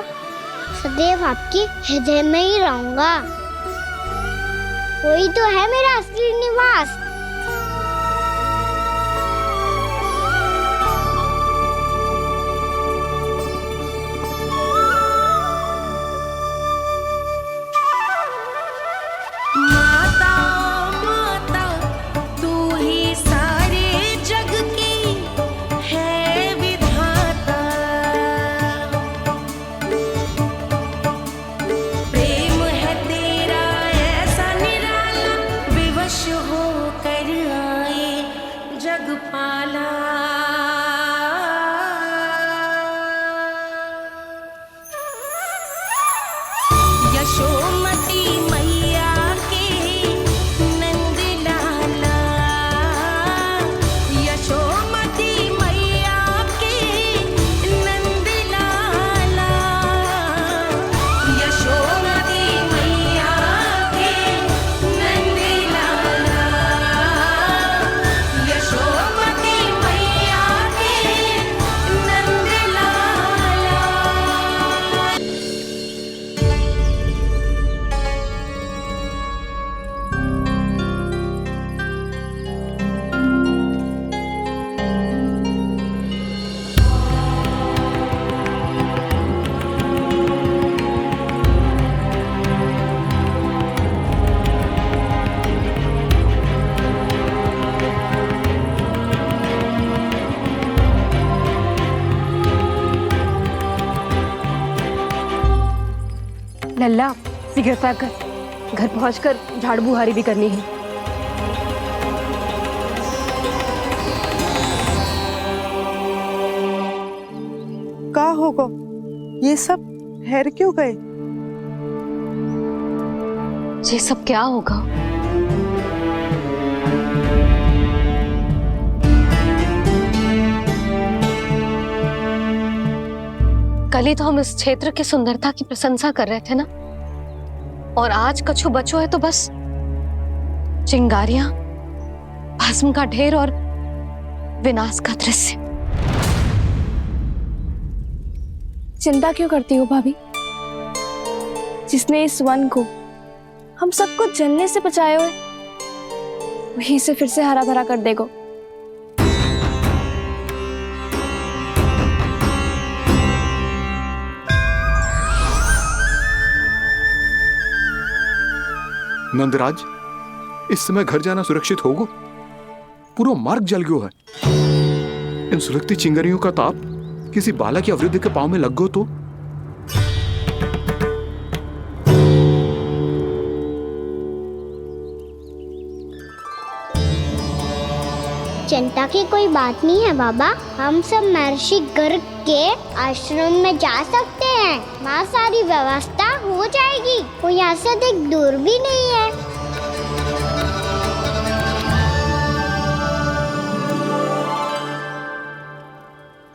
सदैव आपके हृदय में ही रहूंगा। वही तो है मेरा असली निवास। लल्ला शीघ्रता कर, घर पहुंचकर झाड़ बुहारी भी करनी है। का होगा? ये सब ठहर क्यों गए? ये सब क्या होगा? कल ही तो हम इस क्षेत्र की सुंदरता की प्रशंसा कर रहे थे ना, और आज कछु बचो है तो बस चिंगारियां, भस्म का ढेर और विनाश का दृश्य। चिंता क्यों करती हो भाभी? जिसने इस वन को, हम सबको जलने से बचाए हुए, वहीं से फिर से हरा भरा कर देगा। नंदराज, इस समय घर जाना सुरक्षित होगा? पूरा मार्ग जल गयो है। इन सुलगती चिंगारियों का ताप किसी बालक या वृद्ध के पांव में लग गो तो? चिंता की कोई बात नहीं है बाबा, हम सब महर्षि गर्ग के आश्रम में जा सकते हैं। वहाँ सारी व्यवस्था हो जाएगी, वो यहाँ से अधिक दूर भी नहीं है।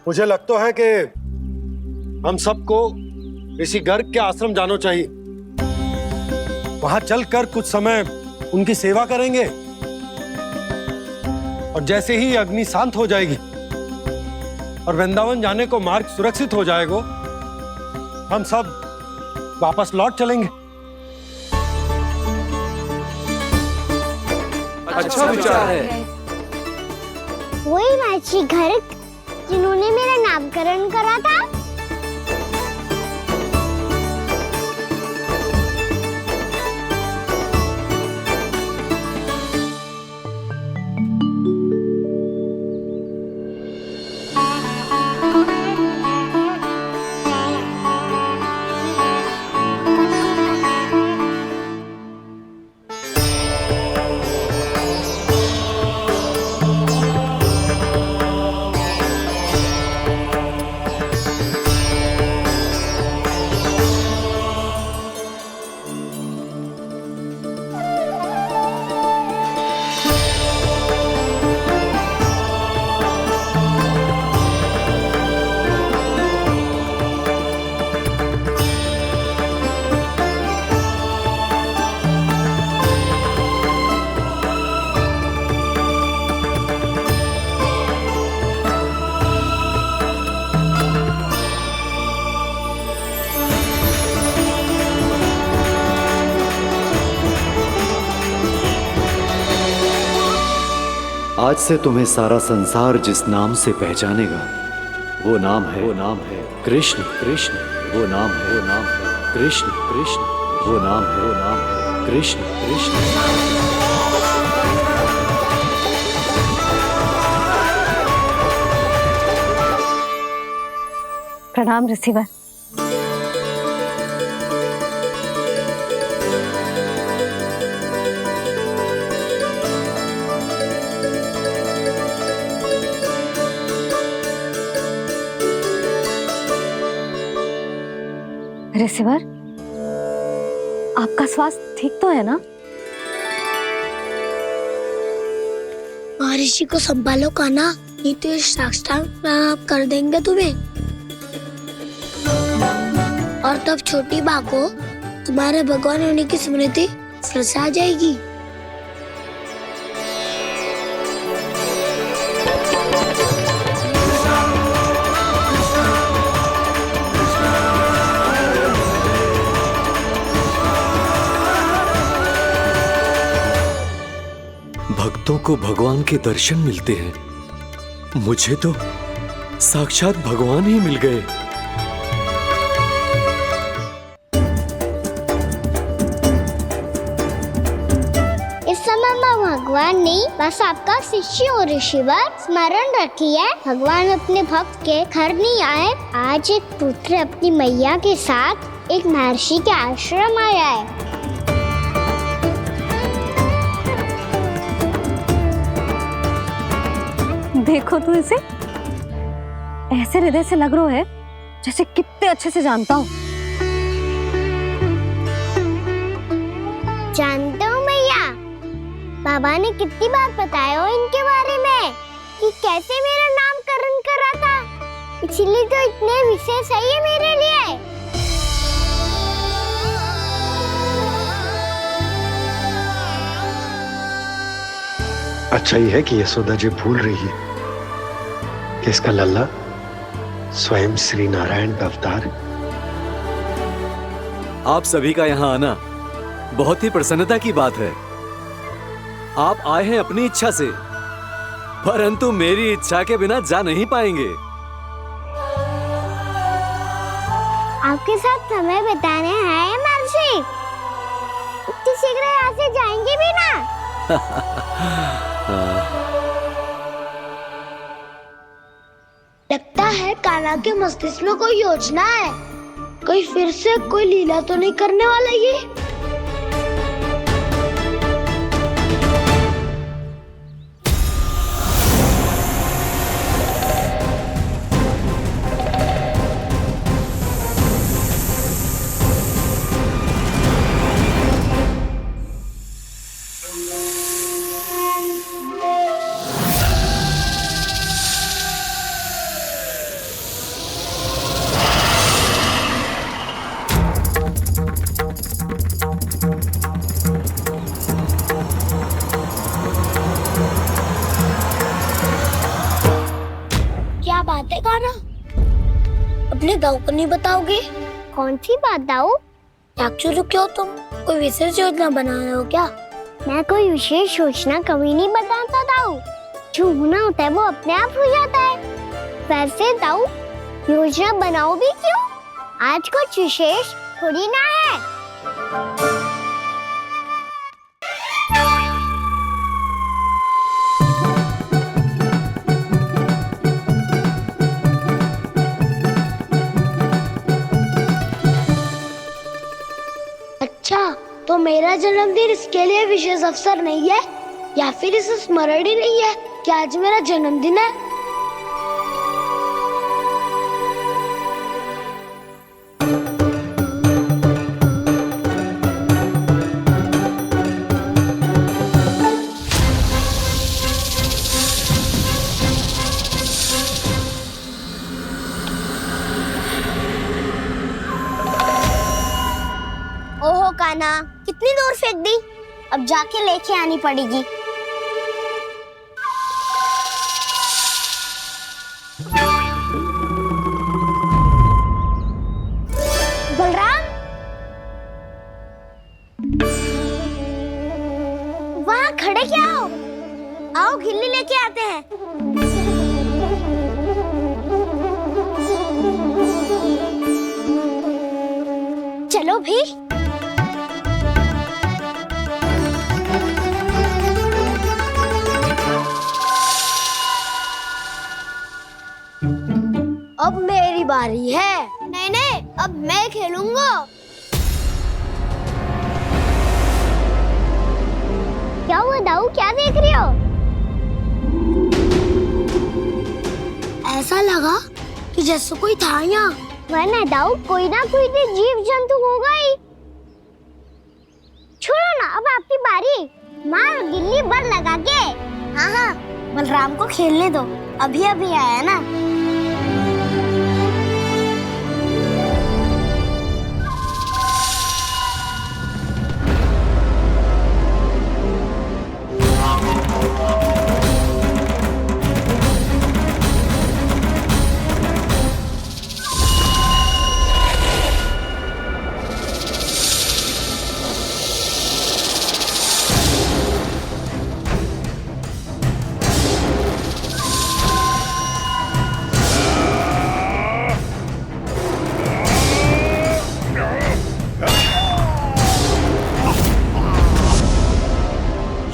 मुझे लगता है कि हम सबको ऋषि गर्ग के आश्रम जाना चाहिए। वहां चलकर कुछ समय उनकी सेवा करेंगे, और जैसे ही अग्नि शांत हो जाएगी और वृंदावन जाने को मार्ग सुरक्षित हो जाएगा, हम सब वापस लौट चलेंगे। अच्छा विचार है। वही महर्षि गर्ग जिन्होंने मेरा नामकरण करा था। आज से तुम्हें सारा संसार जिस नाम से पहचानेगा वो नाम है कृष्ण। कृष्ण वो नाम है कृष्ण। कृष्ण वो नाम है कृष्ण। कृष्ण। प्रणाम रिसीवर। रिसीवर, आपका स्वास्थ्य ठीक तो है ना? महर्षि को संभालो कान्हा, नहीं तो ये साष्टांग प्रणाम कर देंगे तुम्हें। और तब छोटी बा को तुम्हारे भगवान होने की स्मृति फिर से आ जाएगी। भक्तों को भगवान के दर्शन मिलते हैं, मुझे तो साक्षात भगवान ही मिल गए। इस समय मैं भगवान नहीं, बस आपका शिष्य हूँ ऋषिवर। स्मरण रखिए, भगवान अपने भक्त के घर नहीं आए। आज एक पुत्र अपनी मैया के साथ एक महर्षि के आश्रम आया है। देखो तू इसे, ऐसे हृदय से लग रहा है जैसे कितने अच्छे से जानता हूँ। जानते हो मैया, बाबा ने कितनी बार बताया हो इनके बारे में कि कैसे मेरा नामकरण करा था, इसीलिए तो इतने विशेष है ये मेरे लिए। अच्छा ही है कि यशोदा जी भूल रही है कि इसका लल्ला स्वयं श्री नारायण का अवतार। आप सभी का यहाँ आना बहुत ही प्रसन्नता की बात है। आप आए हैं अपनी इच्छा से, परंतु मेरी इच्छा के बिना जा नहीं पाएंगे। आपके साथ समय बिताने हैं महर्षि, इतनी शीघ्र यहाँ से जाएंगे भी ना? लगता है कान्हा के मस्तिष्क में कोई योजना है, कोई फिर से कोई लीला तो नहीं करने वाला ये। क्या बात है कान्हा, अपने दाऊ को नहीं बताओगे? कौन सी बात दाऊ? याक्षु क्यों, तुम कोई विशेष योजना बना रहे हो क्या? मैं कोई विशेष योजना कभी नहीं बताता दाऊ, जो होना होता है वो अपने आप हो जाता है। वैसे दाऊ, योजना बनाओ भी क्यों? आज कुछ विशेष थोड़ी ना है। अच्छा, तो मेरा जन्मदिन इसके लिए विशेष अवसर नहीं है, या फिर इसे स्मरण ही नहीं है कि आज मेरा जन्मदिन है? ओहो कान्हा, कितनी दूर फेंक दी, अब जाके लेके आनी पड़ेगी। बलराम, वहाँ खड़े क्या हो? आओ गिल्ली लेके आते हैं। चलो भी। अब मेरी बारी है। नहीं नहीं, अब मैं खेलूंगा। क्या हुआ दाऊ, क्या देख रही हो? ऐसा लगा कि जैसे कोई था यहाँ। वरना दाऊ कोई ना कोई तो जीव जंतु होगा ही। छोड़ो ना, अब आपकी बारी। मार गिल्ली बर लगा के। हाँ हाँ, बलराम को खेलने दो, अभी अभी आया ना।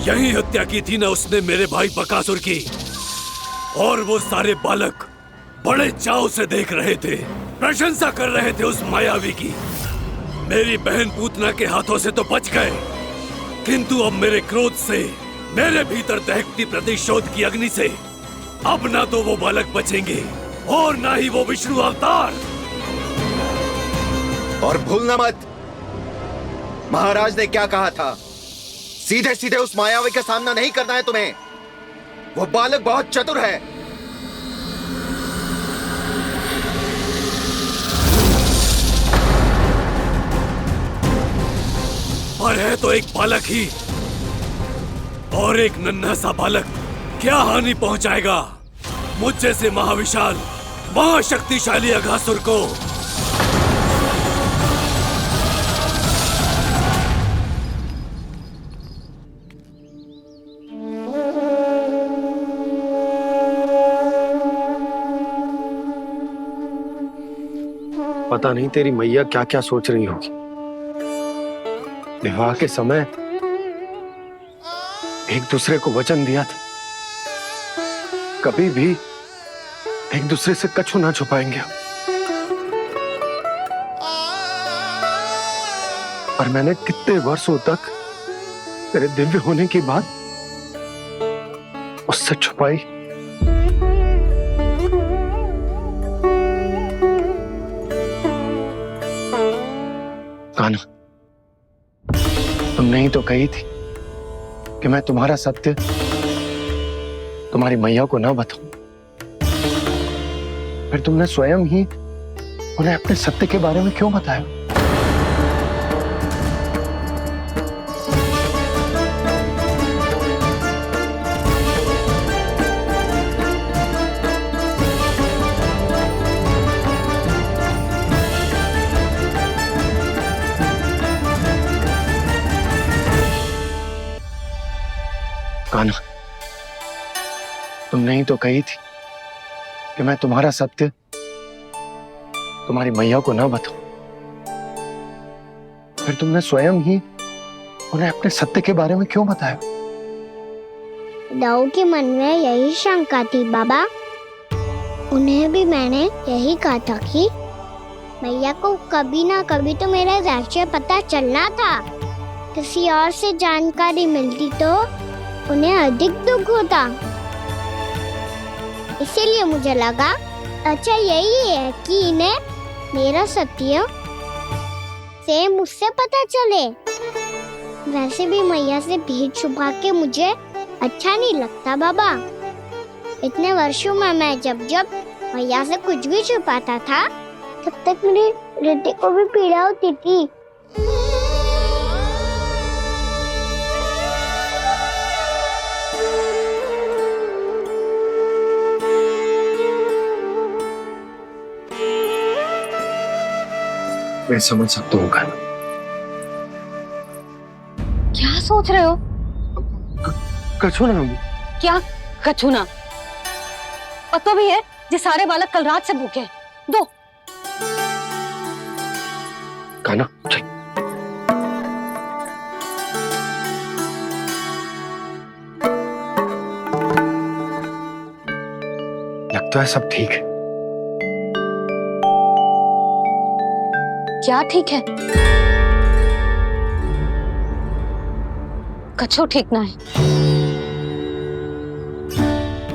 यही हत्या की थी ना उसने मेरे भाई बकासुर की, और वो सारे बालक बड़े चाव से देख रहे थे, प्रशंसा कर रहे थे उस मायावी की। मेरी बहन पूतना के हाथों से तो बच गए, किंतु अब मेरे क्रोध से, मेरे भीतर दहकती प्रतिशोध की अग्नि से अब ना तो वो बालक बचेंगे और ना ही वो विष्णु अवतार। और भूलना मत, महाराज ने क्या कहा था, सीधे सीधे उस मायावी का सामना नहीं करना है तुम्हें। वो बालक बहुत चतुर है। पर है तो एक बालक ही, और एक नन्हा सा बालक क्या हानि पहुंचाएगा मुझ जैसे महाविशाल महाशक्तिशाली अघासुर को। पता नहीं तेरी मैया क्या क्या सोच रही होगी। विवाह के समय एक दूसरे को वचन दिया था, कभी भी एक दूसरे से कछु ना छुपाएंगे। और मैंने कितने वर्षों तक तेरे दिव्य होने की बात उससे छुपाई। कान्हा, तुमने ही तो कही थी कि मैं तुम्हारा सत्य तुम्हारी मैया को ना बताऊं। फिर तुमने स्वयं ही उन्हें अपने सत्य के बारे में क्यों बताया? कान्हा, तुमने ही तो कही थी कि मैं तुम्हारा सत्य तुम्हारी मैया को ना बताऊं। फिर तुमने स्वयं ही उन्हें अपने सत्य के बारे में क्यों बताया? दाऊ के मन में यही शंका थी बाबा। उन्हें भी मैंने यही कहा था कि मैया को कभी ना कभी तो मेरा रहस्य पता चलना था। किसी और से जानकारी मिलती तो उन्हें अधिक दुख होता। इसीलिए मुझे लगा अच्छा यही है कि इन्हें मेरा सत्य से मुझसे पता चले। वैसे भी मैया से भेद छुपा के मुझे अच्छा नहीं लगता बाबा। इतने वर्षों में मैं जब जब मैया से कुछ भी छुपाता था तब तक मेरी हृदय को भी पीड़ा होती थी। मैं समझ सकता हूँ कान्हा। क्या सोच रहे हो? कछु ना, क्या कछुना? पता भी है ये सारे बालक कल रात से भूखे हैं। दो। कान्हा चल। लगता है सब ठीक है। क्या ठीक है? कछु ठीक ना है।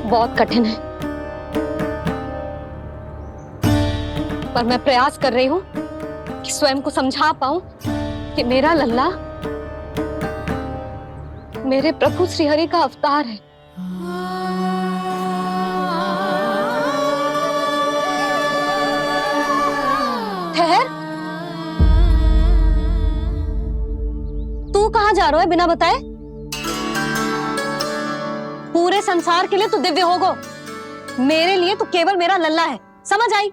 बहुत कठिन है, पर मैं प्रयास कर रही हूं कि स्वयं को समझा पाऊं कि मेरा लल्ला मेरे प्रभु श्रीहरि का अवतार है। ठहर, तू कहां जा रहा है बिना बताए? पूरे संसार के लिए तू दिव्य होगो, मेरे लिए तू केवल मेरा लल्ला है। समझ आई?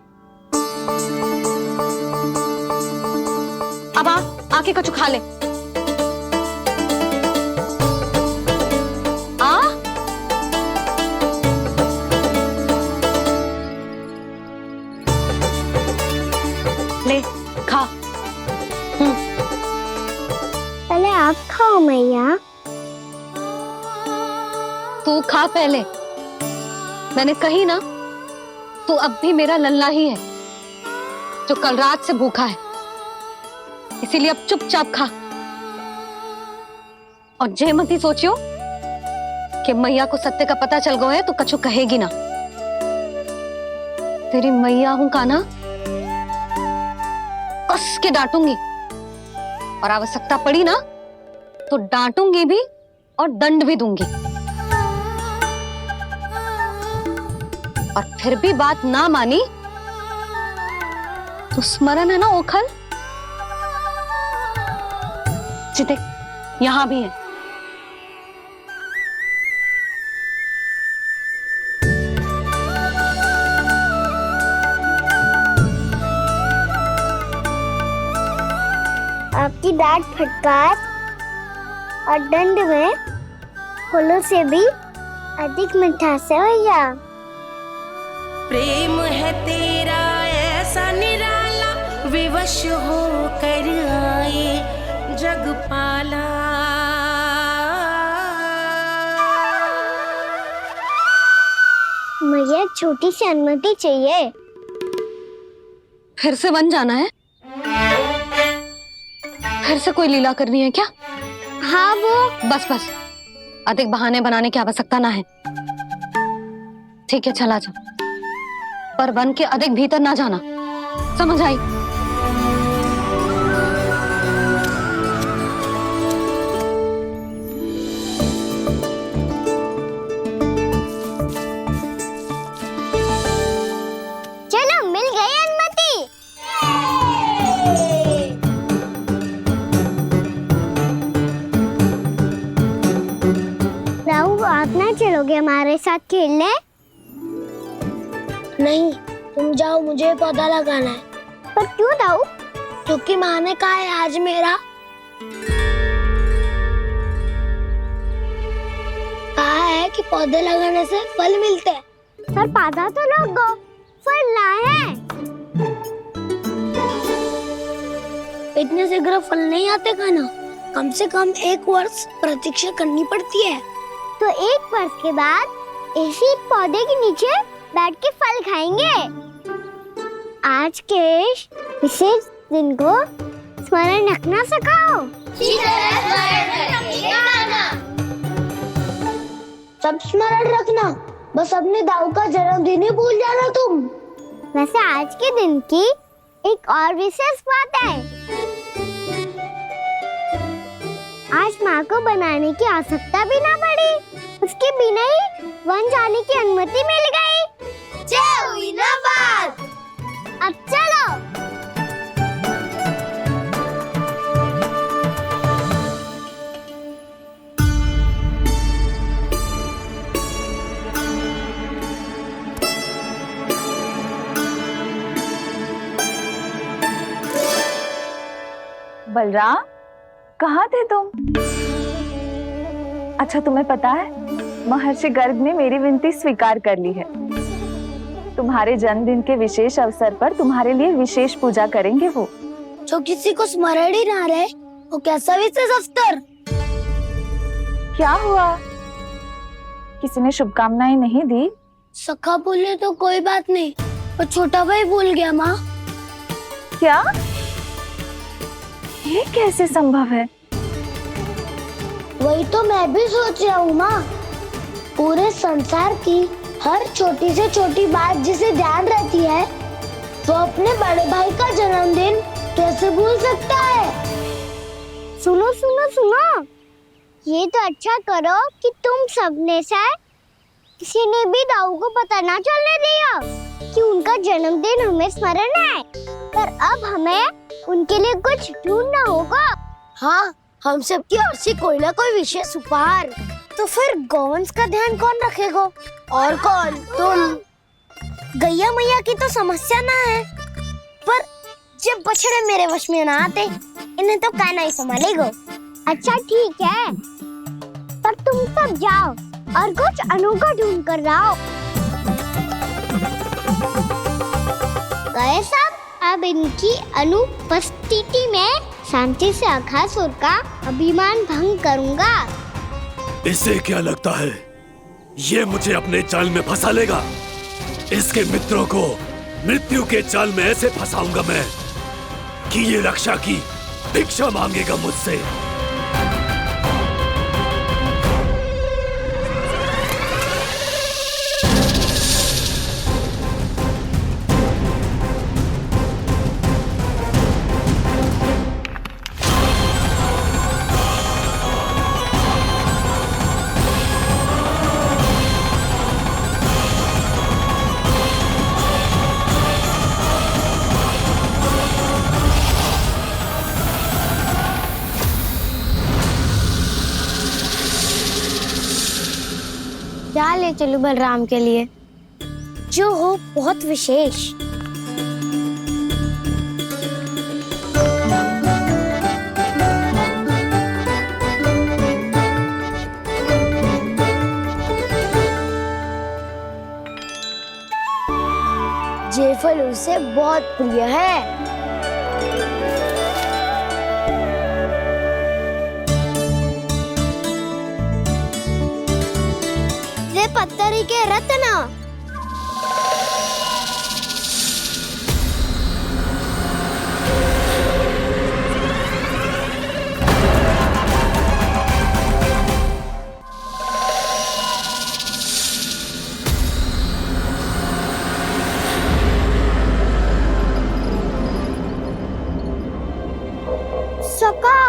अब आके कछु खा ले। आ ले खा। पहले आप खाओ मैया। तू खा पहले। मैंने कही ना, तू अब भी मेरा लल्ला ही है जो कल रात से भूखा है, इसीलिए अब चुपचाप खा। और जे मत ही सोचियो कि मैया को सत्य का पता चल गया है तो कछु कहेगी ना। तेरी मैया हूं कान्हा, कस के डांटूंगी, और आवश्यकता पड़ी ना तो डांटूंगी भी और दंड भी दूंगी। और फिर भी बात ना मानी तो स्मरण है ना ओखल? देख, यहां भी है। आपकी डांट फटकार और दंड में फूलों से भी अधिक मिठास है भैया। प्रेम है तेरा ऐसा निराला, विवश हो कर आए जग पाला। मुझे छोटी सी अनुमति चाहिए। फिर से वन जाना है? फिर से कोई लीला करनी है क्या? हाँ वो। बस बस, अधिक बहाने बनाने की आवश्यकता ना है। ठीक है, चला जा, पर वन के अधिक भीतर ना जाना। समझ आई? चलो, मिल गई अनुमति। राहु, आप ना चलोगे हमारे साथ खेलने? नहीं, तुम जाओ, मुझे पौधा लगाना है। पर क्यों राहु? क्योंकि माँ ने कहा है आज मेरा कहा है कि पौधे लगाने से फल मिलते हैं। पर पौधा तो लगो, फल ना है। इतने शीघ्र फल नहीं आते कान्हा, कम से कम 1 वर्ष प्रतीक्षा करनी पड़ती है। तो 1 वर्ष के बाद इसी पौधे के नीचे बैठ के फल खाएंगे। आज के विशेष दिन को स्मरण रखना सिखाओ। सब स्मरण रखना, बस अपने दाऊ का जन्मदिन ही भूल जाना तुम। वैसे आज के दिन की एक और विशेष बात है। आज माँ को बनाने की आवश्यकता भी ना पड़ी, उसके बिना ही वन जाने की अनुमति मिल गई। जय हुई ना बात। अब चलो। बलराम, कहाँ थे तुम? अच्छा, तुम्हें पता है महर्षि गर्ग ने मेरी विनती स्वीकार कर ली है। तुम्हारे जन्मदिन के विशेष अवसर पर तुम्हारे लिए विशेष पूजा करेंगे वो। जो किसी को स्मरण ही ना रहे वो कैसा विशेष अवसर? क्या हुआ, किसी ने शुभकामनाएं नहीं दी? सखा बोले तो कोई बात नहीं, पर छोटा भाई भूल गया माँ। क्या? ये कैसे संभव है? वही तो मैं भी सोच रहा हूँ माँ। पूरे संसार की हर छोटी से छोटी बात जिसे ध्यान रहती है, वो अपने बड़े भाई का जन्मदिन कैसे भूल सकता है? सुनो सुनो सुनो, ये तो अच्छा करो कि तुम सबने से किसी ने भी दाऊ को पता ना चलने दिया कि उनका जन्मदिन हमें स्मरण है। पर अब हमें उनके लिए कुछ ढूंढना होगा। हाँ, हम सबकी ओर से कोई ना कोई विशेष उपहार। तो फिर गौवंश का ध्यान कौन रखेगा? और कौन? तुम। गैया मैया की तो समस्या ना है, पर जब बछड़े मेरे वश में ना आते, इन्हें तो कान्हा ही संभालेगा। अच्छा ठीक है, पर तुम सब जाओ और कुछ अनोखा ढूंढ कर लाओ। गए सब? अब इनकी अनुपस्थिति में शांति से अघासुर का अभिमान भंग करूंगा। इसे क्या लगता है ये मुझे अपने जाल में फंसा लेगा? इसके मित्रों को मृत्यु के जाल में ऐसे फंसाऊंगा मैं कि ये रक्षा की भिक्षा मांगेगा मुझसे। क्या ले चलूं बलराम के लिए जो हो बहुत विशेष? ये फल उसे बहुत प्रिय है। पत्थरी के रत्न। सका,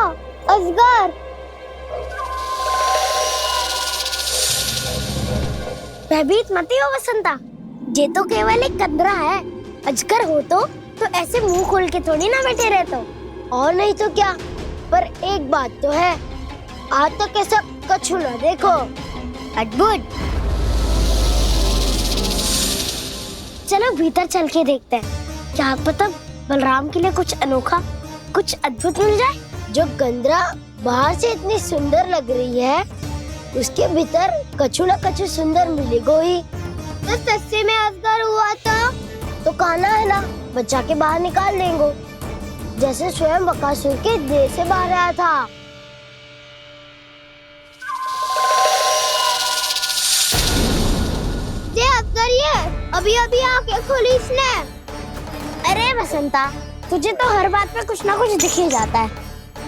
अजगर। भयभीत मत हो वसंता, ये तो केवल एक कंदरा है। अजगर हो तो ऐसे मुंह खोल के थोड़ी ना बैठे रहते हो। और नहीं तो क्या, पर एक बात तो है, आज तक ऐसा कछु ना देखो। अद्भुत। चलो भीतर चल के देखते हैं, क्या पता बलराम के लिए कुछ अनोखा, कुछ अद्भुत मिल जाए। जो गंदरा बाहर से इतनी सुंदर लग रही है, उसके भीतर कछु न कछु सुंदर मिलेगा ही। तो सच्चे में अजगर हुआ था तो कान्हा है ना, बच्चा के बाहर निकाल लेंगे, जैसे स्वयं बकासुर के देह से बाहर आया था। ये अजगर ही है, अभी अभी आंखें खोली इसने। अरे वसंता, तुझे तो हर बात में कुछ ना कुछ दिख ही जाता है।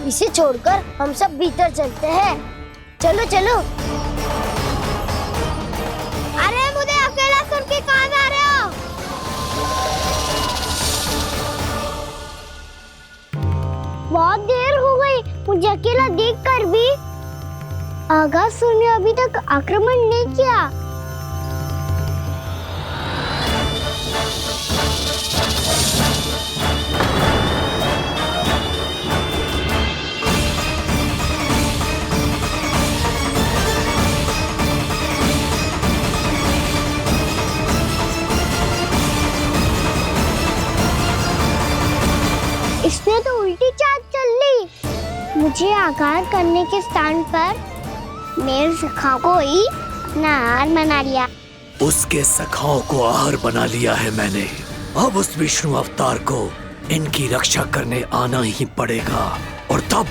इसे छोड़कर हम सब भीतर चलते हैं। चलो चलो। अरे मुझे अकेला सुन के कहाँ जा रहे हो? बहुत देर हो गई मुझे अकेला देखकर भी। अघासुर ने अभी तक आक्रमण नहीं किया। इसने तो उल्टी चाल चल ली। मुझे आघात करने के स्थान पर मेरे सखा को ही अपना हार बना लिया। उसके सखाओं को आहार बना लिया है मैंने। अब उस विष्णु अवतार को इनकी रक्षा करने आना ही पड़ेगा और तब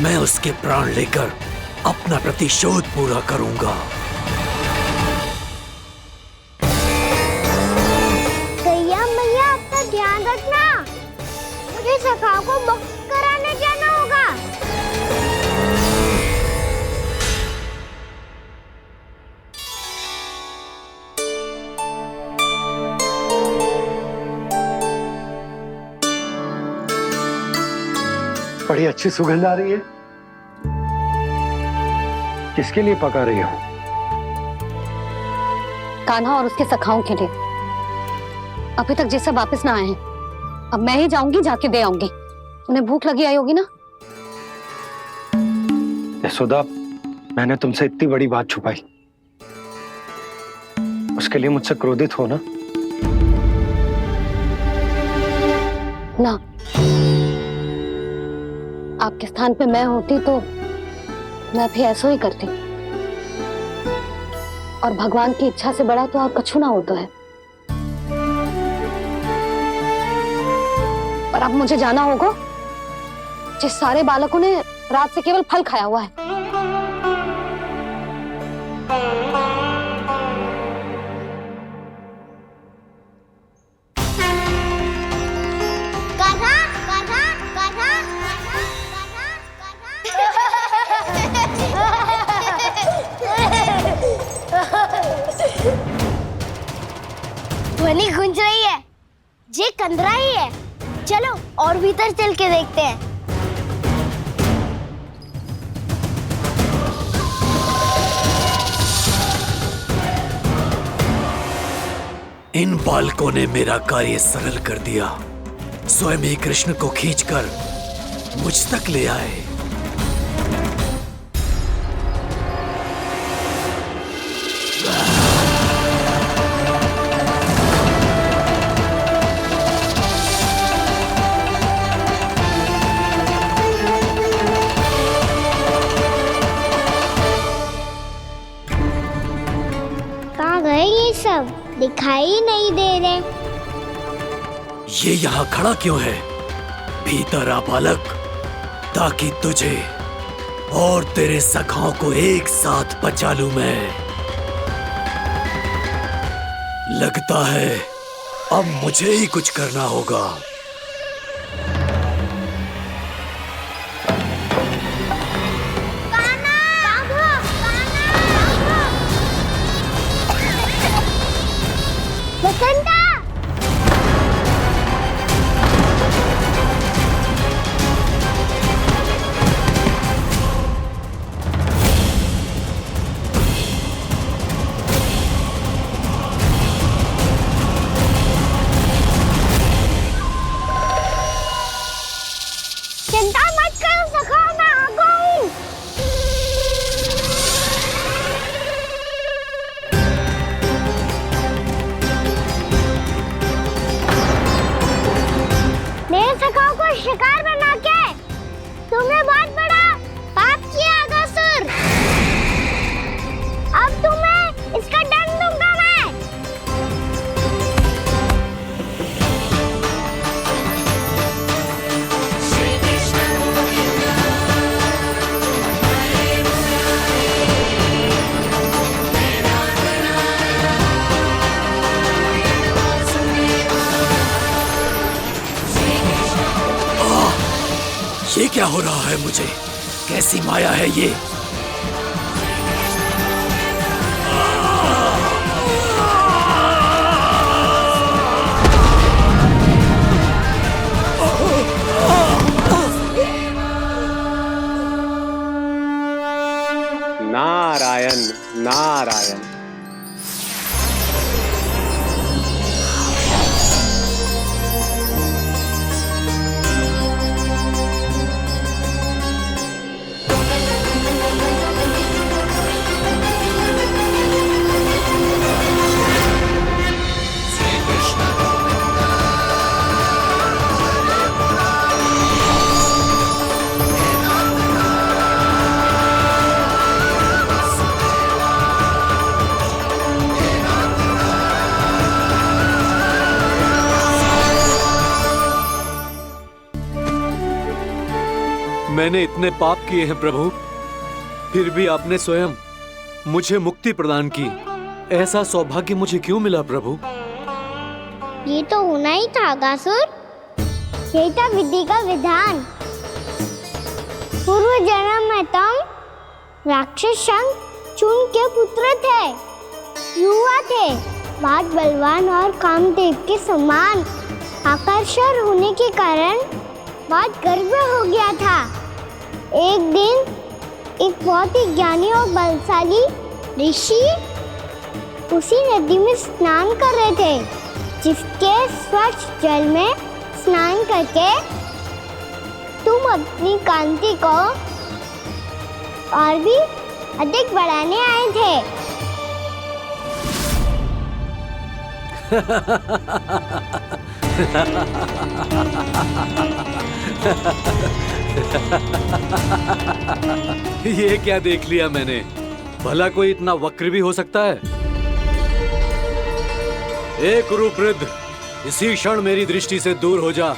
मैं उसके प्राण लेकर अपना प्रतिशोध पूरा करूंगा। गैया मैया अपना ध्यान रखना, मुझे सखाओं को मुक्त कराने जाना होगा। बड़ी अच्छी सुगंध आ रही है। किसके लिए पका रही हो? कान्हा और उसके सखाओं के लिए। अभी तक जैसे वापस ना आए हैं, अब मैं ही जाऊंगी, जाके दे आऊंगी। उन्हें भूख लगी आई होगी ना। यशोदा, मैंने तुमसे इतनी बड़ी बात छुपाई, उसके लिए मुझसे क्रोधित हो ना? ना, आपके स्थान पे मैं होती तो मैं भी ऐसा ही करती। और भगवान की इच्छा से बड़ा तो और कछु ना होता है। पर अब मुझे जाना होगा। जिस सारे बालकों ने रात से केवल फल खाया हुआ है। कान्हा, कान्हा, कान्हा, ध्वनि गूंज रही है। ये कंदरा ही है। चलो और भीतर चल के देखते हैं। इन बालकों ने मेरा कार्य सरल कर दिया। स्वयं ही कृष्ण को खींचकर मुझ तक ले आए। कहाँ गए ये सब? दिखाई नहीं दे रहे। ये यहाँ खड़ा क्यों है? भीतर आ बालक, ताकि तुझे और तेरे सखाओं को एक साथ बचा लूं मैं। लगता है अब मुझे ही कुछ करना होगा। बसंता! चिंता मत करो सखाओ, मैं आ गई। मेरे सखाओं को शिकार बना के तुमने बहुत बड़ा पाप किया अगासुर। अब तुम्हें इसका दंड दूंगा मैं। ये क्या हो रहा है मुझे? कैसी माया है ये? नारायण नारायण। मैंने इतने पाप किए हैं प्रभु, फिर भी आपने स्वयं मुझे मुक्ति प्रदान की। ऐसा सौभाग्य मुझे क्यों मिला प्रभु? ये तो होना ही था अगासुर, यही था विधि का विधान। पूर्व जन्म में तुम राक्षस शंखचूड़ के पुत्र थे, युवा थे, बहुत बलवान और कामदेव के समान। आकर्षण होने के कारण बहुत गर्व हो गया था। एक दिन एक बहुत ही ज्ञानी और बलशाली ऋषि उसी नदी में स्नान कर रहे थे, जिसके स्वच्छ जल में स्नान करके तुम अपनी कांति को और भी अधिक बढ़ाने आए थे। ये क्या देख लिया मैंने? भला कोई इतना वक्र भी हो सकता है? एक कुरुवृद्ध, इसी क्षण मेरी दृष्टि से दूर हो जा।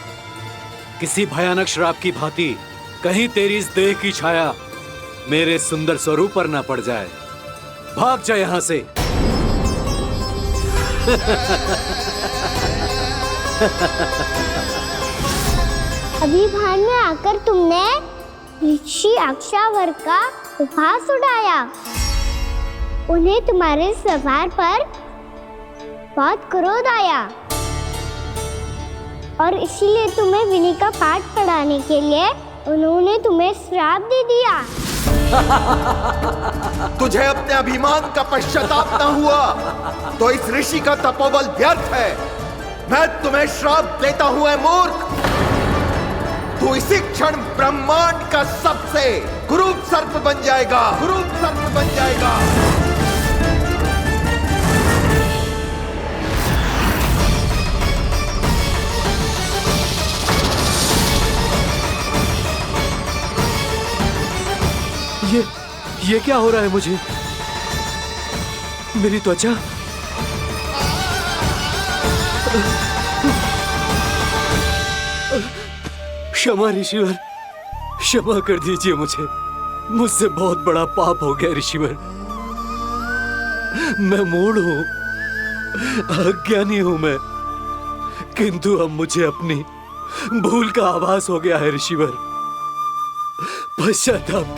किसी भयानक श्राप की भांति कहीं तेरी इस देह की छाया मेरे सुंदर स्वरूप पर न पड़ जाए। भाग जा यहाँ से। अभी भान में आकर तुमने ऋषि अक्षावर का उपहास उड़ाया। उन्हें तुम्हारे व्यवहार पर बहुत क्रोध आया और इसीलिए तुम्हें विधि का पाठ पढ़ाने के लिए उन्होंने तुम्हें श्राप दे दिया। तुझे अपने अभिमान का पश्चाताप न हुआ तो इस ऋषि का तपोबल व्यर्थ है। मैं तुम्हें श्राप देता हूं ऐ मूर्ख। तू इसी क्षण ब्रह्मांड का सबसे कुरूप सर्प बन जाएगा, कुरूप सर्प बन जाएगा। ये क्या हो रहा है मुझे? मेरी त्वचा क्षमा ऋषिवर, क्षमा कर दीजिए मुझे। मुझसे बहुत बड़ा पाप हो गया ऋषिवर। मैं मूढ़ हूं, अज्ञानी हूं मैं, किंतु अब मुझे अपनी भूल का आभास हो गया है ऋषिवर। पश्चाताप